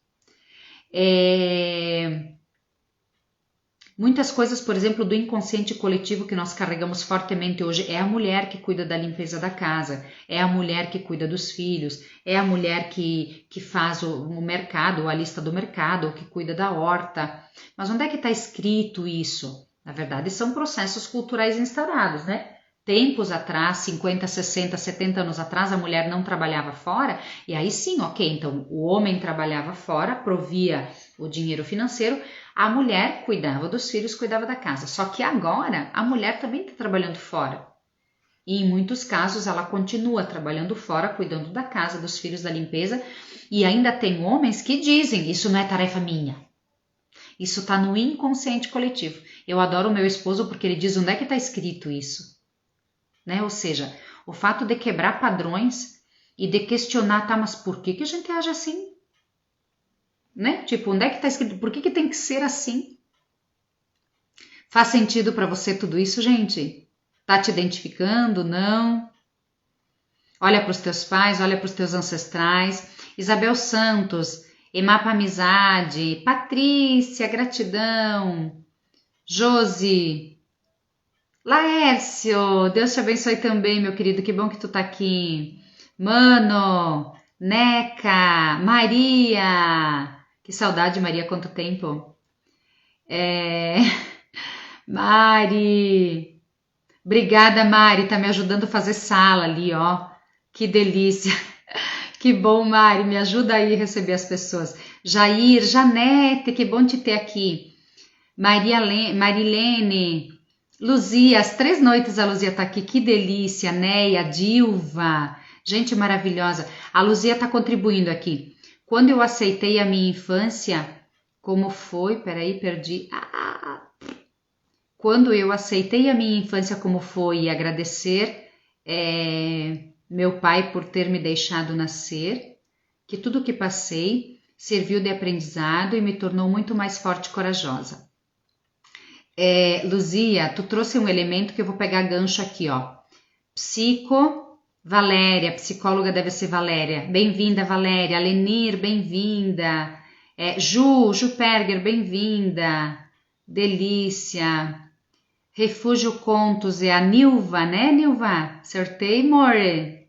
Muitas coisas, por exemplo, do inconsciente coletivo que nós carregamos fortemente hoje é a mulher que cuida da limpeza da casa, é a mulher que cuida dos filhos, é a mulher que faz o mercado, a lista do mercado, ou que cuida da horta. Mas onde é que está escrito isso? Na verdade, são processos culturais instaurados, né? Tempos atrás, 50, 60, 70 anos atrás, a mulher não trabalhava fora, e aí sim, ok, então o homem trabalhava fora, provia o dinheiro financeiro, a mulher cuidava dos filhos, cuidava da casa. Só que agora a mulher também está trabalhando fora. E em muitos casos ela continua trabalhando fora, cuidando da casa, dos filhos, da limpeza, e ainda tem homens que dizem, isso não é tarefa minha. Isso está no inconsciente coletivo. Eu adoro o meu esposo porque ele diz, onde é que está escrito isso? Né? Ou seja, o fato de quebrar padrões e de questionar, tá, mas por que a gente age assim? Né? Tipo, onde é que está escrito? Por que tem que ser assim? Faz sentido para você tudo isso, gente? Tá te identificando? Não? Olha para os teus pais, olha para os teus ancestrais. Isabel Santos, Emapa Amizade, Patrícia, gratidão. Josi, Laércio, Deus te abençoe também, meu querido, que bom que tu tá aqui. Mano, Neca, Maria, que saudade, Maria, quanto tempo. Mari, obrigada, Mari, tá me ajudando a fazer sala ali, ó, que delícia. Que bom, Mari, me ajuda aí a receber as pessoas. Jair, Janete, que bom te ter aqui. Marilene, Luzia, as 3 noites a Luzia tá aqui, que delícia. Neia, Dilva, gente maravilhosa. A Luzia tá contribuindo aqui. Quando eu aceitei a minha infância, como foi? Peraí, perdi. Quando eu aceitei a minha infância como foi e agradecer meu pai por ter me deixado nascer, que tudo que passei serviu de aprendizado e me tornou muito mais forte e corajosa. Luzia, tu trouxe um elemento que eu vou pegar gancho aqui, ó. Valéria, psicóloga deve ser Valéria. Bem-vinda, Valéria. Lenir, bem-vinda. Ju Perger, bem-vinda. Delícia. Refúgio Contos, é a Nilva, né, Nilva? Acertei, more?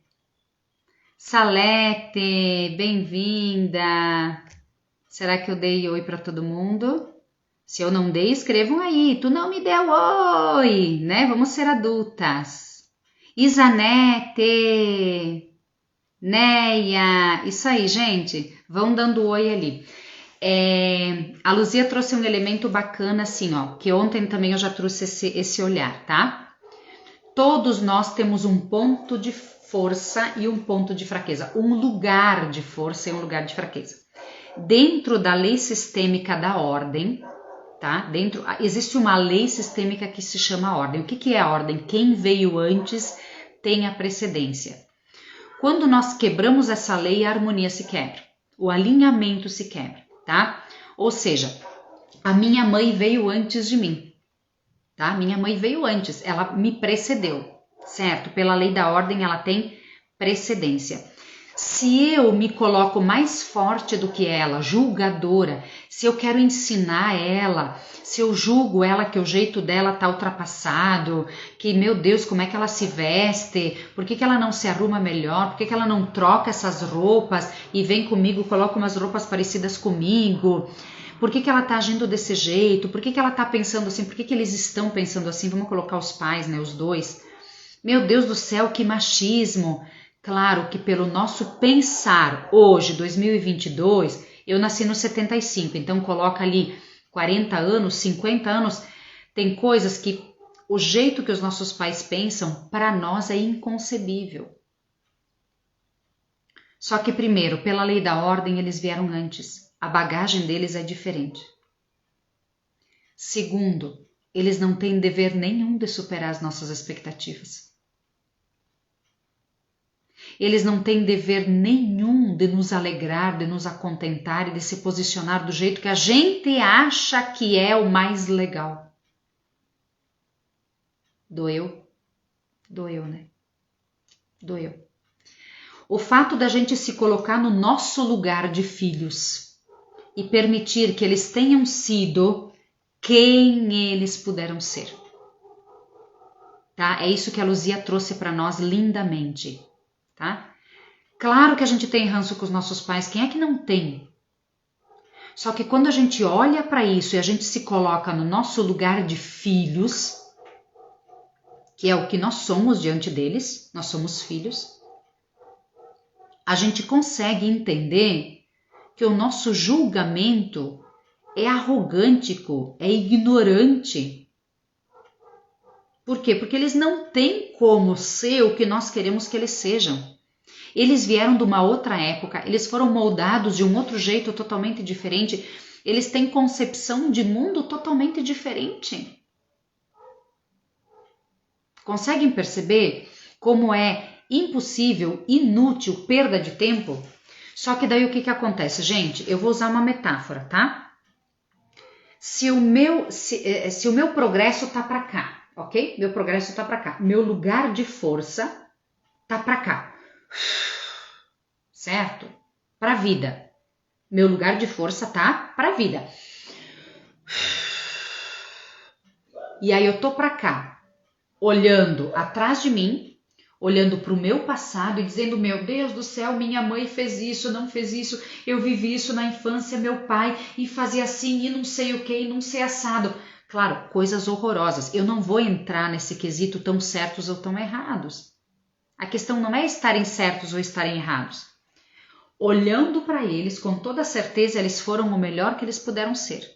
Salete, bem-vinda. Será que eu dei oi para todo mundo? Se eu não dei, escrevam aí. Tu não me deu oi, né? Vamos ser adultas. Isanete, Neia, isso aí, gente. Vão dando oi ali. A Luzia trouxe um elemento bacana assim, ó, que ontem também eu já trouxe esse olhar, tá? Todos nós temos um ponto de força e um ponto de fraqueza, um lugar de força e um lugar de fraqueza. Dentro da lei sistêmica da ordem, tá? Existe uma lei sistêmica que se chama ordem. O que é a ordem? Quem veio antes tem a precedência. Quando nós quebramos essa lei, a harmonia se quebra, o alinhamento se quebra. Tá? Ou seja, a minha mãe veio antes de mim, tá? Minha mãe veio antes, ela me precedeu, certo? Pela lei da ordem ela tem precedência. Se eu me coloco mais forte do que ela, julgadora, se eu quero ensinar ela, se eu julgo ela que o jeito dela tá ultrapassado, que, meu Deus, como é que ela se veste, por que ela não se arruma melhor, por que ela não troca essas roupas e vem comigo, coloca umas roupas parecidas comigo, por que ela tá agindo desse jeito, por que ela tá pensando assim, por que eles estão pensando assim, vamos colocar os pais, né, os dois. Meu Deus do céu, que machismo. Claro que pelo nosso pensar hoje, 2022, eu nasci no 75, então coloca ali 40 anos, 50 anos, tem coisas que o jeito que os nossos pais pensam, para nós é inconcebível. Só que primeiro, pela lei da ordem, eles vieram antes, a bagagem deles é diferente. Segundo, eles não têm dever nenhum de superar as nossas expectativas. Eles não têm dever nenhum de nos alegrar, de nos acontentar e de se posicionar do jeito que a gente acha que é o mais legal. Doeu? Doeu, né? Doeu. O fato da gente se colocar no nosso lugar de filhos e permitir que eles tenham sido quem eles puderam ser. Tá? É isso que a Luzia trouxe para nós lindamente. Tá? Claro que a gente tem ranço com os nossos pais, quem é que não tem? Só que quando a gente olha para isso e a gente se coloca no nosso lugar de filhos, que é o que nós somos diante deles, nós somos filhos, a gente consegue entender que o nosso julgamento é arrogante, é ignorante. Por quê? Porque eles não têm como ser o que nós queremos que eles sejam. Eles vieram de uma outra época, eles foram moldados de um outro jeito totalmente diferente, eles têm concepção de mundo totalmente diferente. Conseguem perceber como é impossível, inútil, perda de tempo? Só que daí o que acontece? Gente, eu vou usar uma metáfora, tá? Se o meu progresso tá para cá, ok? Meu progresso tá para cá. Meu lugar de força tá para cá. Certo? Para a vida. Meu lugar de força tá para a vida. E aí eu tô para cá, olhando atrás de mim, olhando para o meu passado e dizendo, meu Deus do céu, minha mãe fez isso, não fez isso, eu vivi isso na infância, meu pai, e fazia assim, e não sei o que, e não sei assado. Claro, coisas horrorosas. Eu não vou entrar nesse quesito tão certos ou tão errados. A questão não é estarem certos ou estarem errados. Olhando para eles, com toda certeza, eles foram o melhor que eles puderam ser.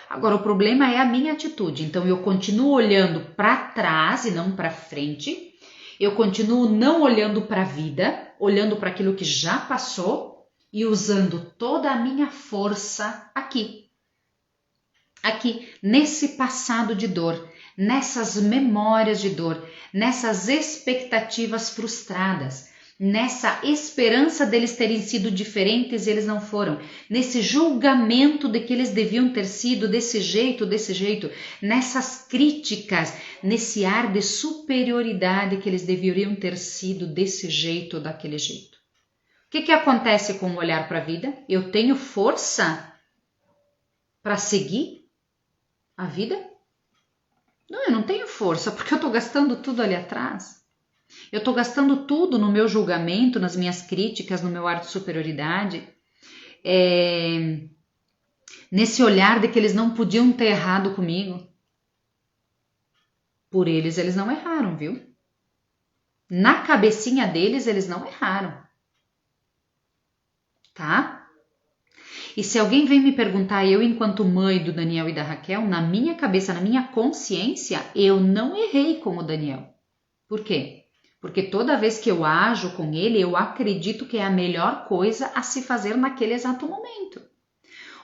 Agora, o problema é a minha atitude. Então, eu continuo olhando para trás e não para frente. Eu continuo não olhando para a vida, olhando para aquilo que já passou e usando toda a minha força aqui. Aqui, nesse passado de dor, nessas memórias de dor, nessas expectativas frustradas, nessa esperança deles terem sido diferentes e eles não foram, nesse julgamento de que eles deviam ter sido desse jeito, nessas críticas, nesse ar de superioridade que eles deveriam ter sido desse jeito ou daquele jeito. O que acontece com o olhar para a vida? Eu tenho força para seguir a vida? Não, eu não tenho força, porque eu estou gastando tudo ali atrás. Eu estou gastando tudo no meu julgamento, nas minhas críticas, no meu ar de superioridade, nesse olhar de que eles não podiam ter errado comigo. Por eles não erraram, viu? Na cabecinha deles, eles não erraram. Tá? E se alguém vem me perguntar, eu enquanto mãe do Daniel e da Raquel, na minha cabeça, na minha consciência, eu não errei com o Daniel. Por quê? Porque toda vez que eu ajo com ele, eu acredito que é a melhor coisa a se fazer naquele exato momento.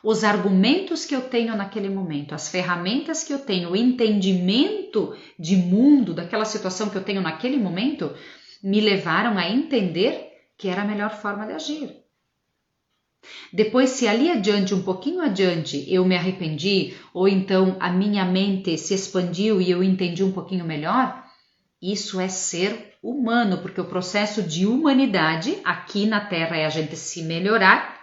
Os argumentos que eu tenho naquele momento, as ferramentas que eu tenho, o entendimento de mundo, daquela situação que eu tenho naquele momento, me levaram a entender que era a melhor forma de agir. Depois, se ali adiante, um pouquinho adiante, eu me arrependi, ou então a minha mente se expandiu e eu entendi um pouquinho melhor, Isso é ser humano, porque o processo de humanidade aqui na Terra é a gente se melhorar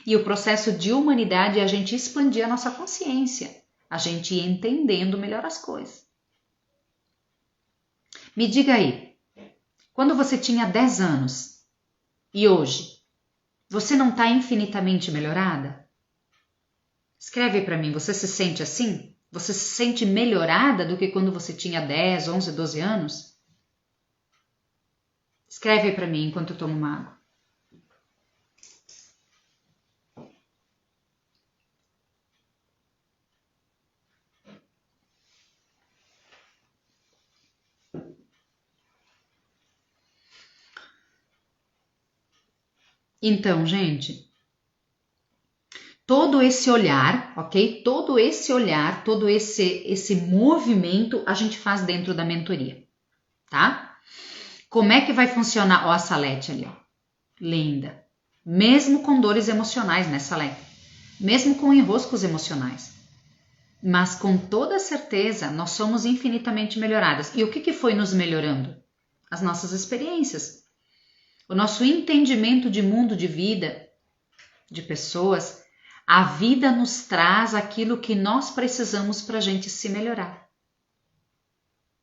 e o processo de humanidade é a gente expandir a nossa consciência, a gente ir entendendo melhor as coisas. Me diga aí, quando você tinha 10 anos e hoje, você não está infinitamente melhorada? Escreve para mim, você se sente assim? Você se sente melhorada do que quando você tinha 10, 11, 12 anos? Escreve para mim enquanto eu tomo uma água. Então, gente, todo esse olhar, ok? Todo esse olhar, todo esse movimento a gente faz dentro da mentoria, tá? Como é que vai funcionar? Ó, a Salete ali, ó. Linda. Mesmo com dores emocionais, né, Salete? Mesmo com enroscos emocionais. Mas com toda certeza, nós somos infinitamente melhoradas. E o que foi nos melhorando? As nossas experiências. O nosso entendimento de mundo, de vida, de pessoas. A vida nos traz aquilo que nós precisamos para a gente se melhorar.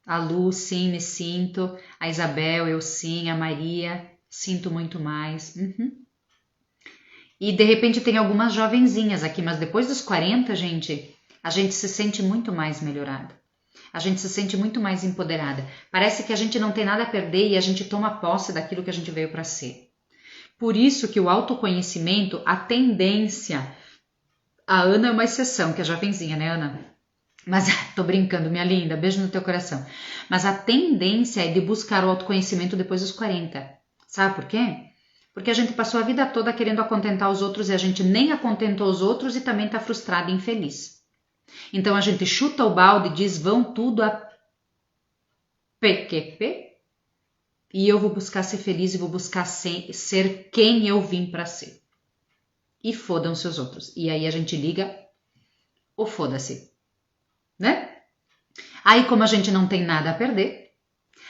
A Lu, sim, me sinto. A Isabel, eu sim. A Maria, sinto muito mais. E de repente tem algumas jovenzinhas aqui, mas depois dos 40, gente, a gente se sente muito mais melhorada. A gente se sente muito mais empoderada. Parece que a gente não tem nada a perder e a gente toma posse daquilo que a gente veio para ser. Por isso que o autoconhecimento, a tendência... A Ana é uma exceção, que é jovenzinha, né, Ana? Mas tô brincando, minha linda, beijo no teu coração. Mas a tendência é de buscar o autoconhecimento depois dos 40. Sabe por quê? Porque a gente passou a vida toda querendo acontentar os outros e a gente nem acontentou os outros e também tá frustrada e infeliz. Então a gente chuta o balde e diz, vão tudo a PQP e eu vou buscar ser feliz e vou buscar ser quem eu vim para ser. E fodam-se os outros. E aí a gente liga o foda-se, né? Aí como a gente não tem nada a perder,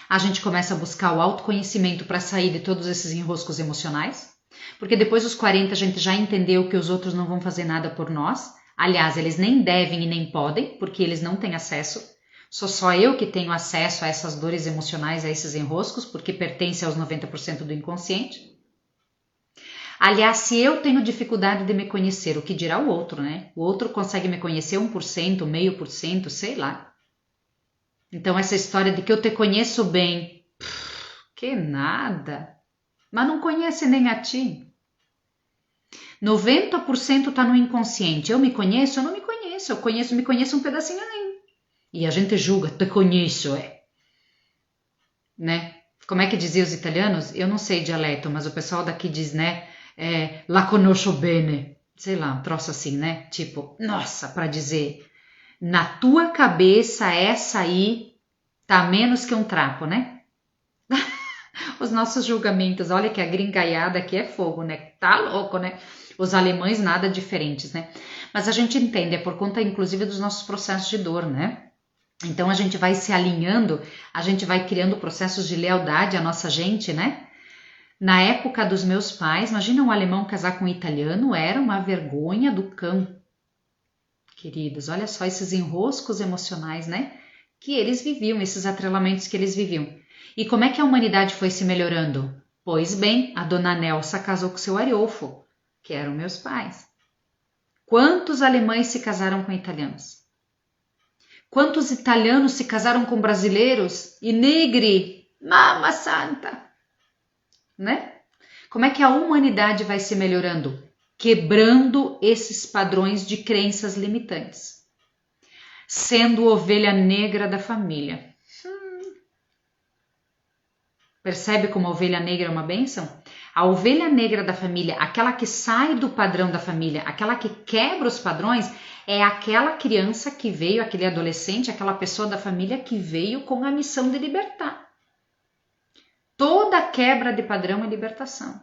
a gente começa a buscar o autoconhecimento para sair de todos esses enroscos emocionais, porque depois dos 40 a gente já entendeu que os outros não vão fazer nada por nós. Aliás, eles nem devem e nem podem, porque eles não têm acesso. Sou só eu que tenho acesso a essas dores emocionais, a esses enroscos, porque pertence aos 90% do inconsciente. Aliás, se eu tenho dificuldade de me conhecer, o que dirá o outro, né? O outro consegue me conhecer 1%, 0,5%, sei lá. Então essa história de que eu te conheço bem, que nada. Mas não conhece nem a ti. 90% está no inconsciente. Eu me conheço? Eu não me conheço. Me conheço um pedacinho nem. E a gente julga, te conheço, né? Como é que dizia os italianos? Eu não sei dialeto, mas o pessoal daqui diz, né? La conosco bene. Sei lá, um troço assim, né? Tipo, nossa, para dizer, na tua cabeça essa aí tá menos que um trapo, né? Os nossos julgamentos, olha que a gringaiada aqui é fogo, né? Tá louco, né? Os alemães nada diferentes, né? Mas a gente entende, é por conta inclusive dos nossos processos de dor, né? Então a gente vai se alinhando, a gente vai criando processos de lealdade à nossa gente, né? Na época dos meus pais, imagina um alemão casar com um italiano, era uma vergonha do cão. Queridos, olha só esses enroscos emocionais, né? Que eles viviam, esses atrelamentos que eles viviam. E como é que a humanidade foi se melhorando? Pois bem, a dona Nelsa casou com seu Ariolfo, que eram meus pais. Quantos alemães se casaram com italianos? Quantos italianos se casaram com brasileiros? E negri, mamma santa! Né? Como é que a humanidade vai se melhorando? Quebrando esses padrões de crenças limitantes. Sendo ovelha negra da família. Percebe como a ovelha negra é uma bênção? A ovelha negra da família, aquela que sai do padrão da família, aquela que quebra os padrões, é aquela criança que veio, aquele adolescente, aquela pessoa da família que veio com a missão de libertar. Toda quebra de padrão é libertação.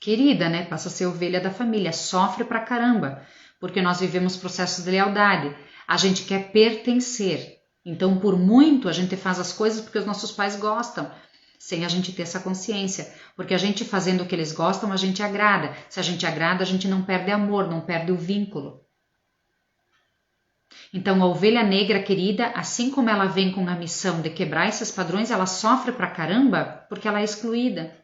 Querida, né? Passa a ser ovelha da família, sofre pra caramba, porque nós vivemos processos de lealdade. A gente quer pertencer. Então, por muito, a gente faz as coisas porque os nossos pais gostam, sem a gente ter essa consciência. Porque a gente fazendo o que eles gostam, a gente agrada. Se a gente agrada, a gente não perde amor, não perde o vínculo. Então, a ovelha negra querida, assim como ela vem com a missão de quebrar esses padrões, ela sofre pra caramba porque ela é excluída.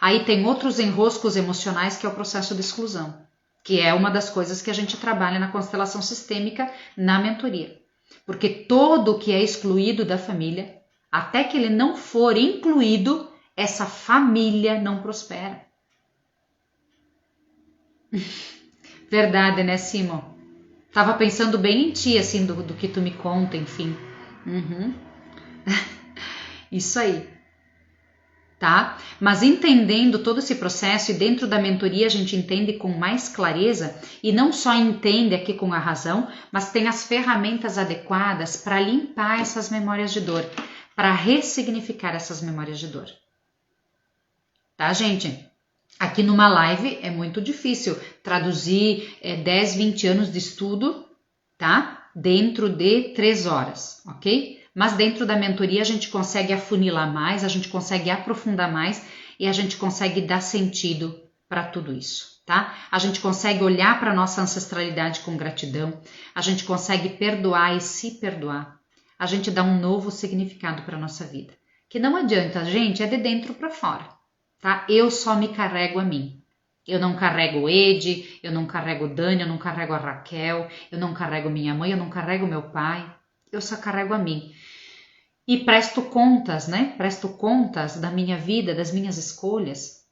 Aí tem outros enroscos emocionais que é o processo de exclusão, que é uma das coisas que a gente trabalha na constelação sistêmica na mentoria. Porque todo que é excluído da família, até que ele não for incluído, essa família não prospera. Verdade, né, Simon? Tava pensando bem em ti, assim, do que tu me conta, enfim. Isso aí. Tá? Mas entendendo todo esse processo, e dentro da mentoria a gente entende com mais clareza, e não só entende aqui com a razão, mas tem as ferramentas adequadas para limpar essas memórias de dor, para ressignificar essas memórias de dor. Tá, gente? Aqui numa live é muito difícil traduzir 10, 20 anos de estudo, tá? Dentro de 3 horas, ok? Mas dentro da mentoria a gente consegue afunilar mais, a gente consegue aprofundar mais e a gente consegue dar sentido para tudo isso, tá? A gente consegue olhar para a nossa ancestralidade com gratidão, a gente consegue perdoar e se perdoar, a gente dá um novo significado para a nossa vida. Que não adianta, gente, é de dentro para fora, tá? Eu só me carrego a mim. Eu não carrego o Ed, eu não carrego o Dani, eu não carrego a Raquel, eu não carrego minha mãe, eu não carrego meu pai, eu só carrego a mim. E presto contas, né? Presto contas da minha vida, das minhas escolhas,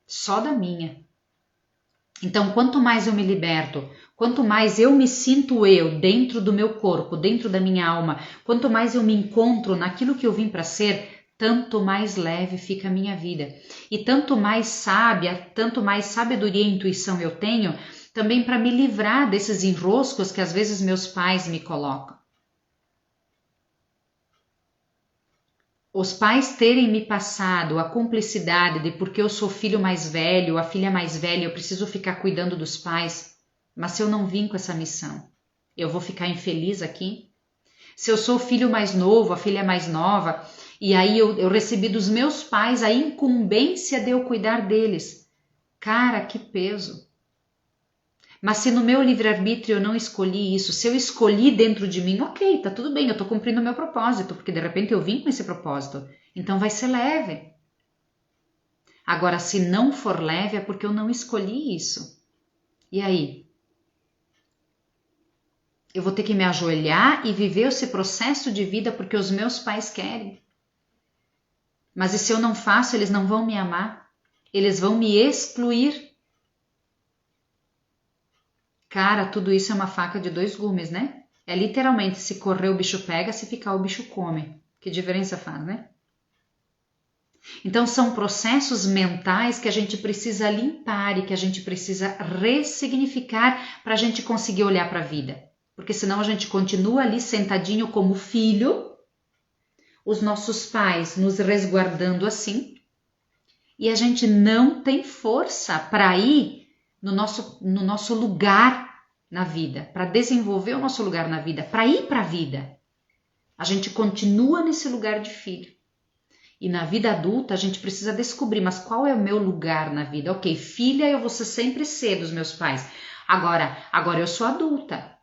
só da minha. Então, quanto mais eu me liberto, quanto mais eu me sinto eu dentro do meu corpo, dentro da minha alma, quanto mais eu me encontro naquilo que eu vim para ser, tanto mais leve fica a minha vida. E tanto mais sábia, tanto mais sabedoria e intuição eu tenho, também para me livrar desses enroscos que às vezes meus pais me colocam. Os pais terem me passado a cumplicidade de porque eu sou filho mais velho, a filha mais velha, eu preciso ficar cuidando dos pais, mas se eu não vim com essa missão, eu vou ficar infeliz aqui? Se eu sou o filho mais novo, a filha mais nova, e aí eu recebi dos meus pais a incumbência de eu cuidar deles, cara, que peso! Mas se no meu livre-arbítrio eu não escolhi isso, se eu escolhi dentro de mim, ok, tá tudo bem, eu tô cumprindo o meu propósito, porque de repente eu vim com esse propósito, então vai ser leve. Agora, se não for leve é porque eu não escolhi isso. E aí? Eu vou ter que me ajoelhar e viver esse processo de vida porque os meus pais querem. Mas e se eu não faço, eles não vão me amar? Eles vão me excluir? Cara, tudo isso é uma faca de 2 gumes, né? É literalmente, se correr o bicho pega, se ficar o bicho come. Que diferença faz, né? Então são processos mentais que a gente precisa limpar e que a gente precisa ressignificar para a gente conseguir olhar para a vida. Porque senão a gente continua ali sentadinho como filho, os nossos pais nos resguardando assim, e a gente não tem força para ir no nosso lugar na vida, para desenvolver o nosso lugar na vida, para ir para a vida. A gente continua nesse lugar de filho. E na vida adulta a gente precisa descobrir, mas qual é o meu lugar na vida? Ok, filha eu vou sempre ser dos meus pais. Agora eu sou adulta.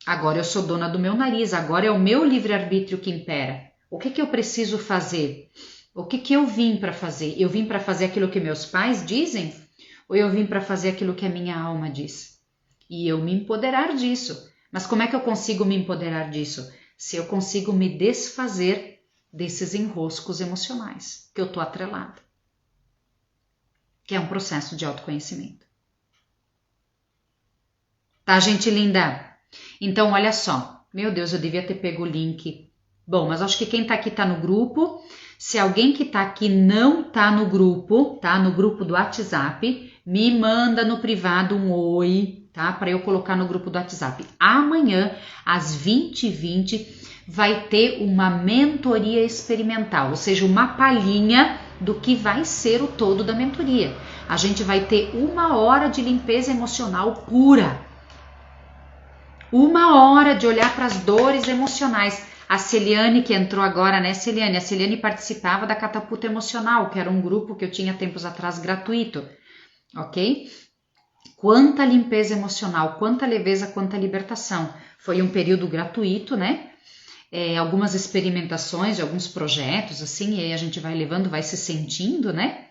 Agora eu sou dona do meu nariz. Agora é o meu livre-arbítrio que impera. O que eu preciso fazer? O que eu vim para fazer? Eu vim para fazer aquilo que meus pais dizem? Ou eu vim para fazer aquilo que a minha alma diz? E eu me empoderar disso. Mas como é que eu consigo me empoderar disso? Se eu consigo me desfazer desses enroscos emocionais que eu estou atrelada. Que é um processo de autoconhecimento. Tá, gente linda? Então, olha só. Meu Deus, eu devia ter pego o link. Bom, mas acho que quem tá aqui tá no grupo. Se alguém que tá aqui não tá no grupo, tá? No grupo do WhatsApp, me manda no privado um oi, tá? Para eu colocar no grupo do WhatsApp. Amanhã, às 20h20, vai ter uma mentoria experimental, ou seja, uma palhinha do que vai ser o todo da mentoria. A gente vai ter 1 hora de limpeza emocional pura. 1 hora de olhar para as dores emocionais. A Celiane que entrou agora, né, Celiane? A Celiane participava da Catapulta Emocional, que era um grupo que eu tinha tempos atrás gratuito, ok? Quanta limpeza emocional, quanta leveza, quanta libertação. Foi um período gratuito, né? Algumas experimentações de alguns projetos, assim, e aí a gente vai levando, vai se sentindo, né?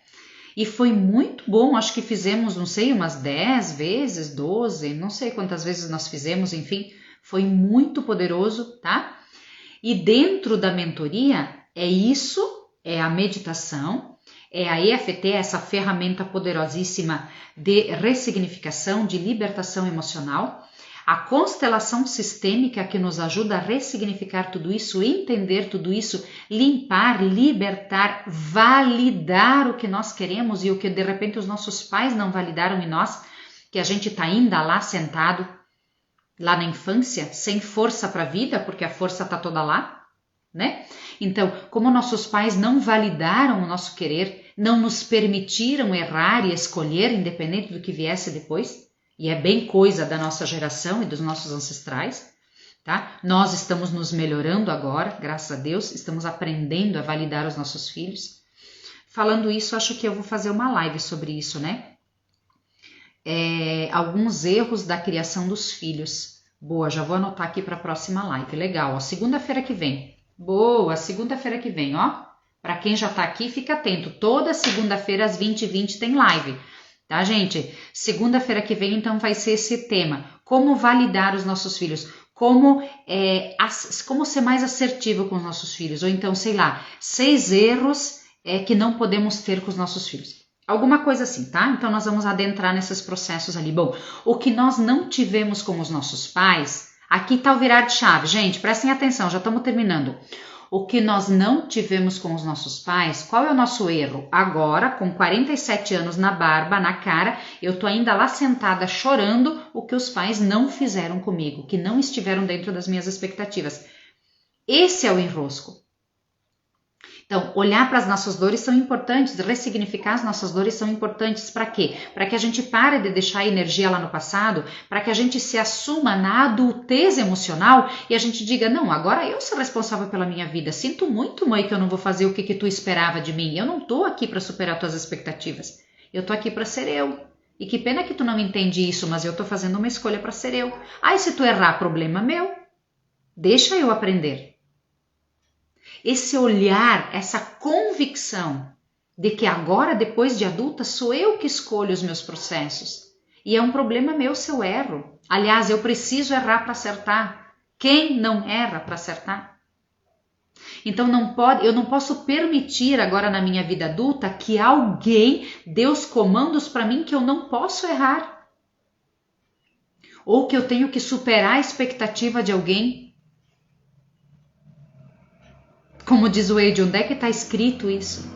E foi muito bom, acho que fizemos, não sei, umas 10 vezes, 12, não sei quantas vezes nós fizemos, enfim, foi muito poderoso, tá? E dentro da mentoria é isso, é a meditação, é a EFT, essa ferramenta poderosíssima de ressignificação, de libertação emocional, a constelação sistêmica que nos ajuda a ressignificar tudo isso, entender tudo isso, limpar, libertar, validar o que nós queremos e o que de repente os nossos pais não validaram em nós, que a gente está ainda lá sentado, lá na infância, sem força para a vida, porque a força está toda lá, né? Então, como nossos pais não validaram o nosso querer, não nos permitiram errar e escolher, independente do que viesse depois, e é bem coisa da nossa geração e dos nossos ancestrais, tá? Nós estamos nos melhorando agora, graças a Deus, estamos aprendendo a validar os nossos filhos. Falando isso, acho que eu vou fazer uma live sobre isso, né? Alguns erros da criação dos filhos. Boa, já vou anotar aqui para a próxima live. Legal, ó, segunda-feira que vem. Boa, segunda-feira que vem, ó. Para quem já tá aqui, fica atento. Toda segunda-feira às 20h20 tem live, tá, gente? Segunda-feira que vem, então, vai ser esse tema. Como validar os nossos filhos. Como ser mais assertivo com os nossos filhos. Ou então, sei lá, 6 erros que não podemos ter com os nossos filhos. Alguma coisa assim, tá? Então nós vamos adentrar nesses processos ali. Bom, o que nós não tivemos com os nossos pais, aqui tá o virar de chave. Gente, prestem atenção, já estamos terminando. O que nós não tivemos com os nossos pais, qual é o nosso erro? Agora, com 47 anos na barba, na cara, eu tô ainda lá sentada chorando o que os pais não fizeram comigo, que não estiveram dentro das minhas expectativas. Esse é o enrosco. Então, olhar para as nossas dores são importantes, ressignificar as nossas dores são importantes para quê? Para que a gente pare de deixar a energia lá no passado, para que a gente se assuma na adultez emocional e a gente diga, não, agora eu sou responsável pela minha vida, sinto muito, mãe, que eu não vou fazer o que tu esperava de mim, eu não tô aqui para superar tuas expectativas, eu tô aqui para ser eu. E que pena que tu não entende isso, mas eu tô fazendo uma escolha para ser eu. Aí se tu errar, problema meu, deixa eu aprender. Esse olhar, essa convicção de que agora, depois de adulta, sou eu que escolho os meus processos. E é um problema meu se eu erro. Aliás, eu preciso errar para acertar. Quem não erra para acertar? Então eu não posso permitir agora na minha vida adulta que alguém dê os comandos para mim que eu não posso errar. Ou que eu tenho que superar a expectativa de alguém. Como diz o Eide, onde é que está escrito isso?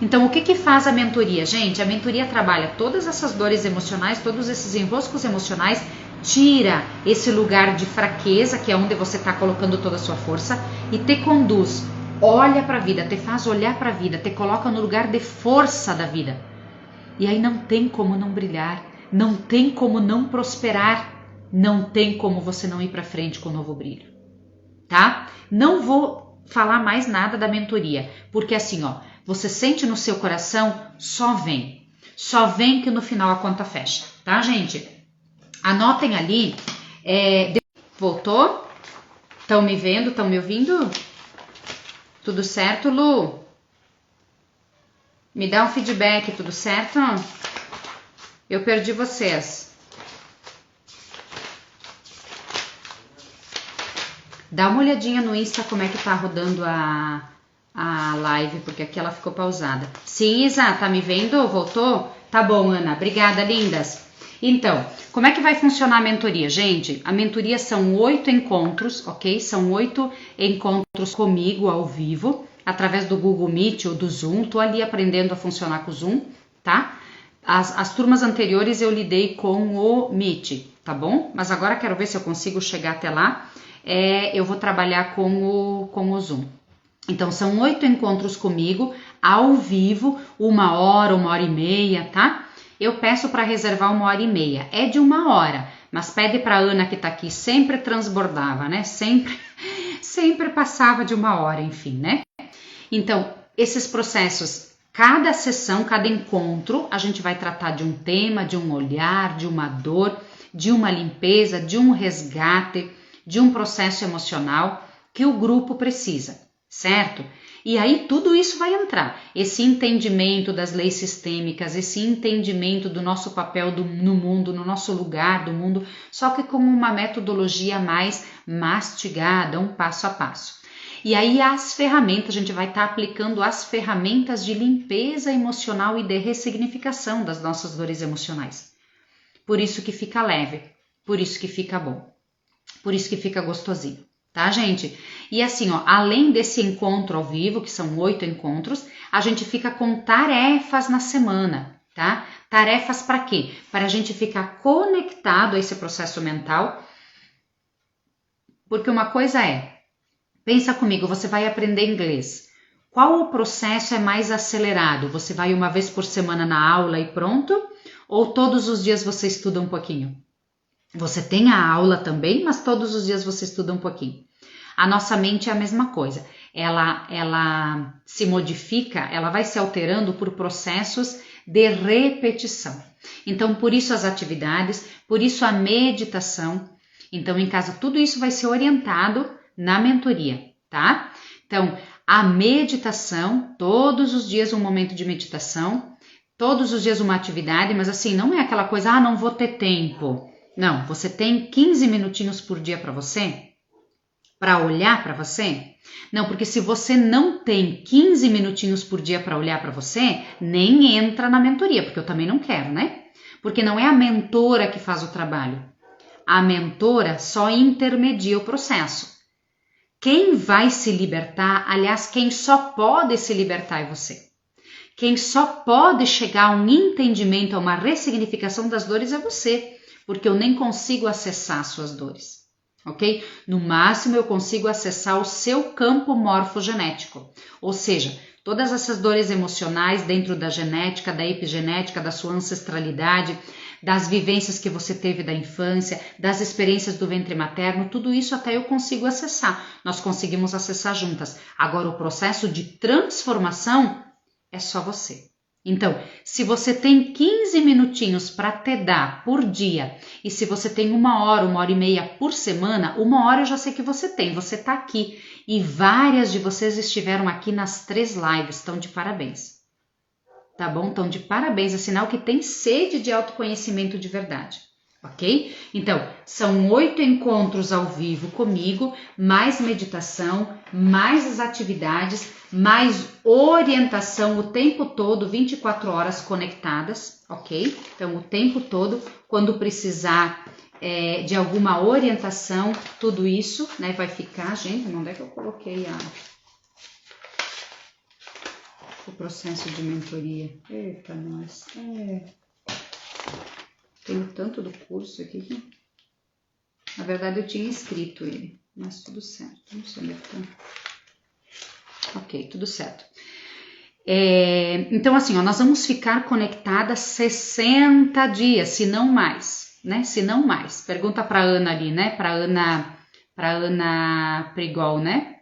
Então, o que faz a mentoria? Gente, a mentoria trabalha todas essas dores emocionais, todos esses enroscos emocionais, tira esse lugar de fraqueza, que é onde você está colocando toda a sua força, e te conduz, olha para a vida, te faz olhar para a vida, te coloca no lugar de força da vida. E aí não tem como não brilhar, não tem como não prosperar, não tem como você não ir para frente com um novo brilho, tá? Não vou falar mais nada da mentoria, porque assim, ó, você sente no seu coração, só vem que no final a conta fecha, tá, gente? Anotem ali, voltou? Estão me vendo, estão me ouvindo? Tudo certo, Lu? Me dá um feedback, tudo certo? Eu perdi vocês. Dá uma olhadinha no Insta como é que tá rodando a live, porque aqui ela ficou pausada. Sim, Isa, tá me vendo? Voltou? Tá bom, Ana. Obrigada, lindas. Então, como é que vai funcionar a mentoria? Gente, a mentoria são 8 encontros, ok? São 8 encontros comigo ao vivo, através do Google Meet ou do Zoom. Tô ali aprendendo a funcionar com o Zoom, tá? As turmas anteriores eu lidei com o Meet, tá bom? Mas agora quero ver se eu consigo chegar até lá. Eu vou trabalhar com o Zoom. Então, são 8 encontros comigo, ao vivo, 1 hora, 1 hora e meia, tá? Eu peço para reservar 1 hora e meia. É de 1 hora, Mas pede para a Ana que está aqui, sempre transbordava, né? Sempre passava de 1 hora, enfim, né? Então, esses processos, cada sessão, cada encontro, a gente vai tratar de um tema, de um olhar, de uma dor, de uma limpeza, de um resgate, de um processo emocional que o grupo precisa, certo? E aí tudo isso vai entrar, esse entendimento das leis sistêmicas, esse entendimento do nosso papel no mundo, no nosso lugar do mundo, só que com uma metodologia mais mastigada, um passo a passo. E aí as ferramentas, a gente vai estar aplicando as ferramentas de limpeza emocional e de ressignificação das nossas dores emocionais. Por isso que fica leve, por isso que fica bom, por isso que fica gostosinho. Tá, gente? E assim, ó, além desse encontro ao vivo, que são 8 encontros, a gente fica com tarefas na semana, tá? Tarefas para quê? Para a gente ficar conectado a esse processo mental. Porque uma coisa pensa comigo, você vai aprender inglês. Qual o processo é mais acelerado? Você vai uma vez por semana na aula e pronto? Ou todos os dias você estuda um pouquinho? Você tem a aula também, mas todos os dias você estuda um pouquinho. A nossa mente é a mesma coisa. Ela se modifica, ela vai se alterando por processos de repetição. Então, por isso as atividades, por isso a meditação. Então, em casa, tudo isso vai ser orientado na mentoria, tá? Então, a meditação, todos os dias um momento de meditação, todos os dias uma atividade, mas assim, não é aquela coisa, não vou ter tempo. Não, você tem 15 minutinhos por dia para você? Para olhar para você? Não, porque se você não tem 15 minutinhos por dia para olhar para você, nem entra na mentoria, porque eu também não quero, né? Porque não é a mentora que faz o trabalho. A mentora só intermedia o processo. Quem vai se libertar, aliás, quem só pode se libertar é você. Quem só pode chegar a um entendimento, a uma ressignificação das dores é você. Porque eu nem consigo acessar as suas dores, ok? No máximo eu consigo acessar o seu campo morfogenético, ou seja, todas essas dores emocionais dentro da genética, da epigenética, da sua ancestralidade, das vivências que você teve da infância, das experiências do ventre materno, tudo isso até eu consigo acessar, nós conseguimos acessar juntas. Agora o processo de transformação é só você. Então, se você tem 15 minutinhos para te dar por dia e se você tem 1 hora, 1h30 por semana, 1 hora eu já sei que você tem, você está aqui e várias de vocês estiveram aqui nas 3 lives, estão de parabéns, tá bom? Estão de parabéns, é sinal que tem sede de autoconhecimento de verdade, ok? Então, são 8 encontros ao vivo comigo, mais meditação, mais as atividades, mais orientação o tempo todo, 24 horas conectadas, ok? Então, o tempo todo, quando precisar de alguma orientação, tudo isso, né, vai ficar... Gente, onde é que eu coloquei o processo de mentoria? Eita, nós... Tenho tanto do curso aqui que... Na verdade, eu tinha escrito ele, mas tudo certo. Não sei onde é que tá. Ok, tudo certo. Então, assim, ó, nós vamos ficar conectadas 60 dias, se não mais, né? Se não mais. Pergunta para Ana ali, né? Para Ana Prigol, né?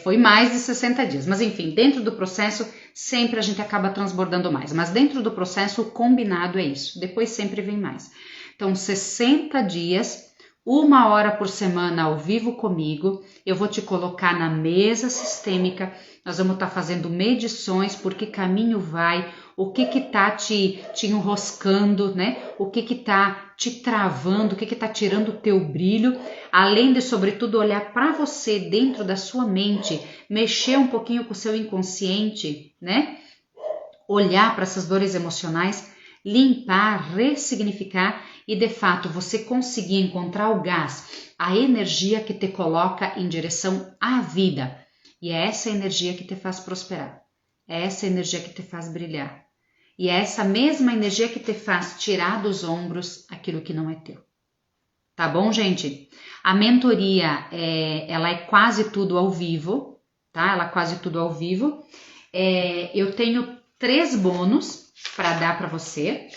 Foi mais de 60 dias. Mas, enfim, dentro do processo, sempre a gente acaba transbordando mais. Mas dentro do processo, o combinado é isso. Depois sempre vem mais. Então, 60 dias... 1 hora por semana ao vivo comigo, eu vou te colocar na mesa sistêmica, nós vamos estar fazendo medições, por que caminho vai, o que tá te enroscando, né? O que tá te travando, o que tá tirando o teu brilho, além de, sobretudo, olhar para você dentro da sua mente, mexer um pouquinho com o seu inconsciente, né? Olhar para essas dores emocionais, limpar, ressignificar e, de fato, você conseguir encontrar o gás, a energia que te coloca em direção à vida. E é essa energia que te faz prosperar. É essa energia que te faz brilhar. E é essa mesma energia que te faz tirar dos ombros aquilo que não é teu. Tá bom, gente? A mentoria, ela é quase tudo ao vivo, tá? Ela é quase tudo ao vivo. Eu tenho 3 bônus para dar para você.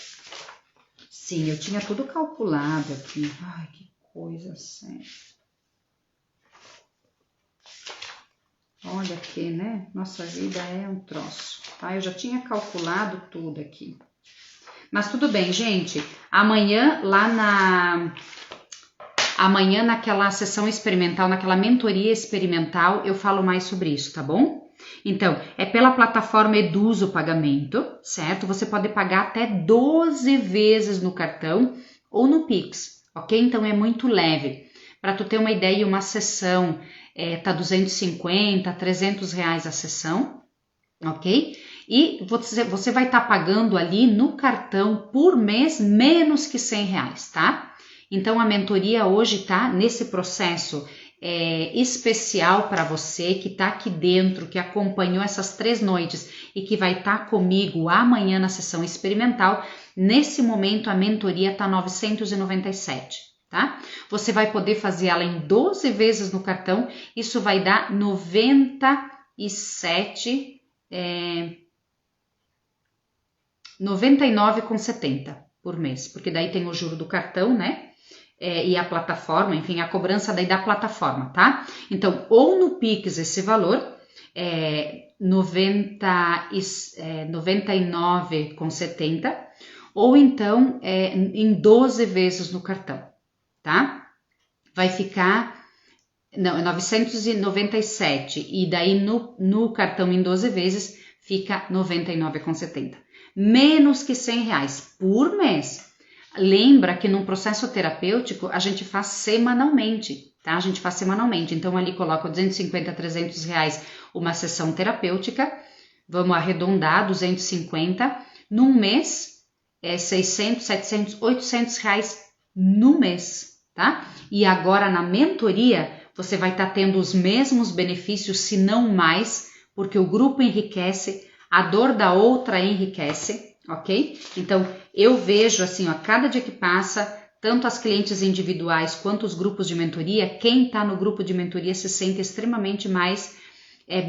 Sim, eu tinha tudo calculado aqui. Ai, que coisa séria. Olha aqui, né? Nossa vida é um troço, tá? Eu já tinha calculado tudo aqui. Mas tudo bem, gente. Amanhã, amanhã naquela sessão experimental, naquela mentoria experimental, eu falo mais sobre isso, tá bom? Então, é pela plataforma Eduz o pagamento, certo? Você pode pagar até 12 vezes no cartão ou no Pix, ok? Então, é muito leve. Para tu ter uma ideia, uma sessão tá 250, 300 reais a sessão, ok? E você vai estar pagando ali no cartão por mês menos que 100 reais, tá? Então, a mentoria hoje tá nesse processo especial para você que está aqui dentro, que acompanhou essas 3 noites e que vai estar comigo amanhã na sessão experimental. Nesse momento a mentoria está 997, tá? Você vai poder fazer ela em 12 vezes no cartão, isso vai dar 99,70 por mês, porque daí tem o juro do cartão, né? E a plataforma, enfim, a cobrança daí da plataforma, tá? Então, ou no Pix esse valor, 99,70, ou então em 12 vezes no cartão, tá? Vai ficar, não, é 997, e daí no cartão em 12 vezes fica 99,70. Menos que 100 reais por mês. Lembra que num processo terapêutico a gente faz semanalmente, tá? A gente faz semanalmente, então ali coloca 250, 300 reais uma sessão terapêutica, vamos arredondar 250, num mês 600, 700, 800 reais no mês, tá? E agora na mentoria você vai estar tendo os mesmos benefícios, se não mais, porque o grupo enriquece, a dor da outra enriquece, ok? Então, eu vejo assim, ó, cada dia que passa, tanto as clientes individuais quanto os grupos de mentoria, quem está no grupo de mentoria se sente extremamente mais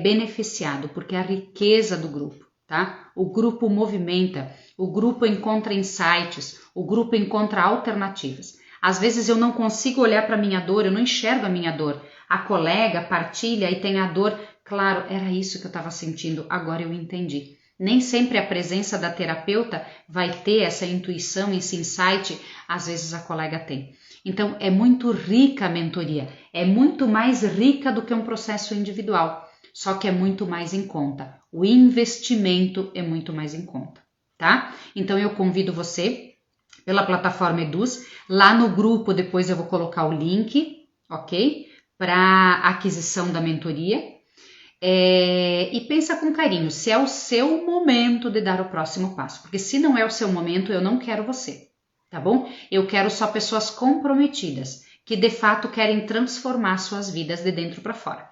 beneficiado, porque é a riqueza do grupo, tá? O grupo movimenta, o grupo encontra insights, o grupo encontra alternativas. Às vezes eu não consigo olhar para a minha dor, eu não enxergo a minha dor. A colega partilha e tem a dor, claro, era isso que eu estava sentindo, agora eu entendi. Nem sempre a presença da terapeuta vai ter essa intuição, esse insight, às vezes a colega tem. Então, é muito rica a mentoria, é muito mais rica do que um processo individual, só que é muito mais em conta. O investimento é muito mais em conta, tá? Então, eu convido você, pela plataforma Eduz, lá no grupo, depois eu vou colocar o link, ok? Para aquisição da mentoria. E pensa com carinho se é o seu momento de dar o próximo passo, porque se não é o seu momento, eu não quero você, tá bom? Eu quero só pessoas comprometidas, que de fato querem transformar suas vidas de dentro para fora,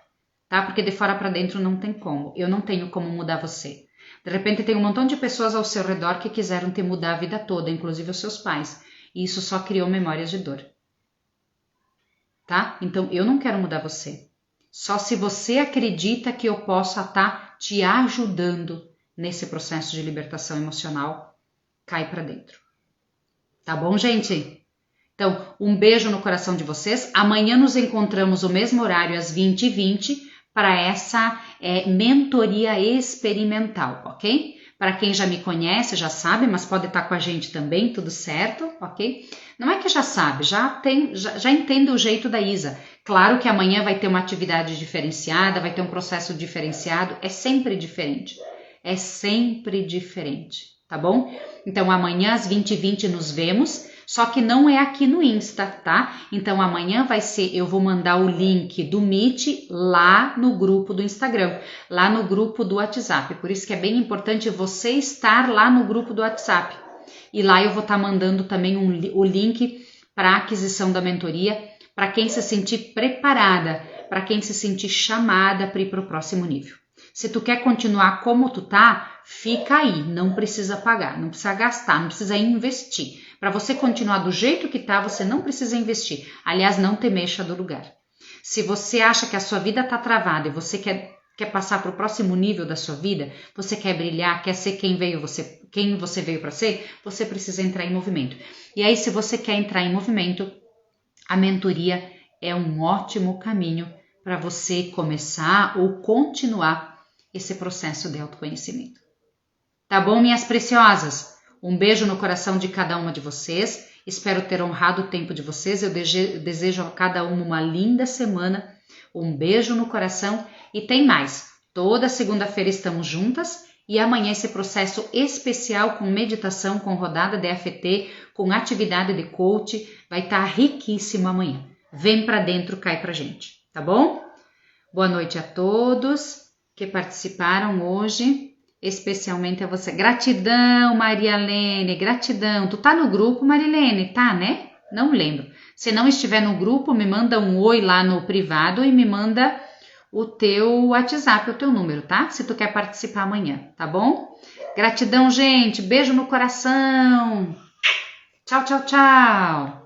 tá? Porque de fora para dentro não tem como, eu não tenho como mudar você. De repente tem um montão de pessoas ao seu redor que quiseram te mudar a vida toda, inclusive os seus pais, e isso só criou memórias de dor, tá? Então eu não quero mudar você. Só se você acredita que eu possa estar te ajudando nesse processo de libertação emocional, cai para dentro. Tá bom, gente? Então, um beijo no coração de vocês. Amanhã nos encontramos no mesmo horário, às 20h20, para essa mentoria experimental, ok? Para quem já me conhece, já sabe, mas pode estar com a gente também, tudo certo, ok? Não é que já sabe, já entende o jeito da Isa. Claro que amanhã vai ter uma atividade diferenciada, vai ter um processo diferenciado, é sempre diferente, tá bom? Então amanhã às 20h20 nos vemos, só que não é aqui no Insta, tá? Então amanhã vai ser, eu vou mandar o link do Meet lá no grupo do Instagram, lá no grupo do WhatsApp, por isso que é bem importante você estar lá no grupo do WhatsApp. E lá eu vou estar mandando também o link para a aquisição da mentoria, para quem se sentir preparada, para quem se sentir chamada para ir para o próximo nível. Se tu quer continuar como tu tá, fica aí, não precisa pagar, não precisa gastar, não precisa investir. Para você continuar do jeito que tá, você não precisa investir. Aliás, não te mexa do lugar. Se você acha que a sua vida tá travada e você quer quer passar para o próximo nível da sua vida, você quer brilhar, quer ser quem você veio para ser, você precisa entrar em movimento. E aí, se você quer entrar em movimento, a mentoria é um ótimo caminho para você começar ou continuar esse processo de autoconhecimento. Tá bom, minhas preciosas? Um beijo no coração de cada uma de vocês. Espero ter honrado o tempo de vocês. Eu desejo a cada uma linda semana. Um beijo no coração e tem mais. Toda segunda-feira estamos juntas e amanhã esse processo especial com meditação, com rodada de AFT, com atividade de coach, vai estar riquíssimo amanhã. Vem pra dentro, cai pra gente, tá bom? Boa noite a todos que participaram hoje, especialmente a você. Gratidão, Marilene, gratidão. Tu tá no grupo, Marilene? Tá, né? Não lembro. Se não estiver no grupo, me manda um oi lá no privado e me manda o teu WhatsApp, o teu número, tá? Se tu quer participar amanhã, tá bom? Gratidão, gente. Beijo no coração. Tchau, tchau, tchau.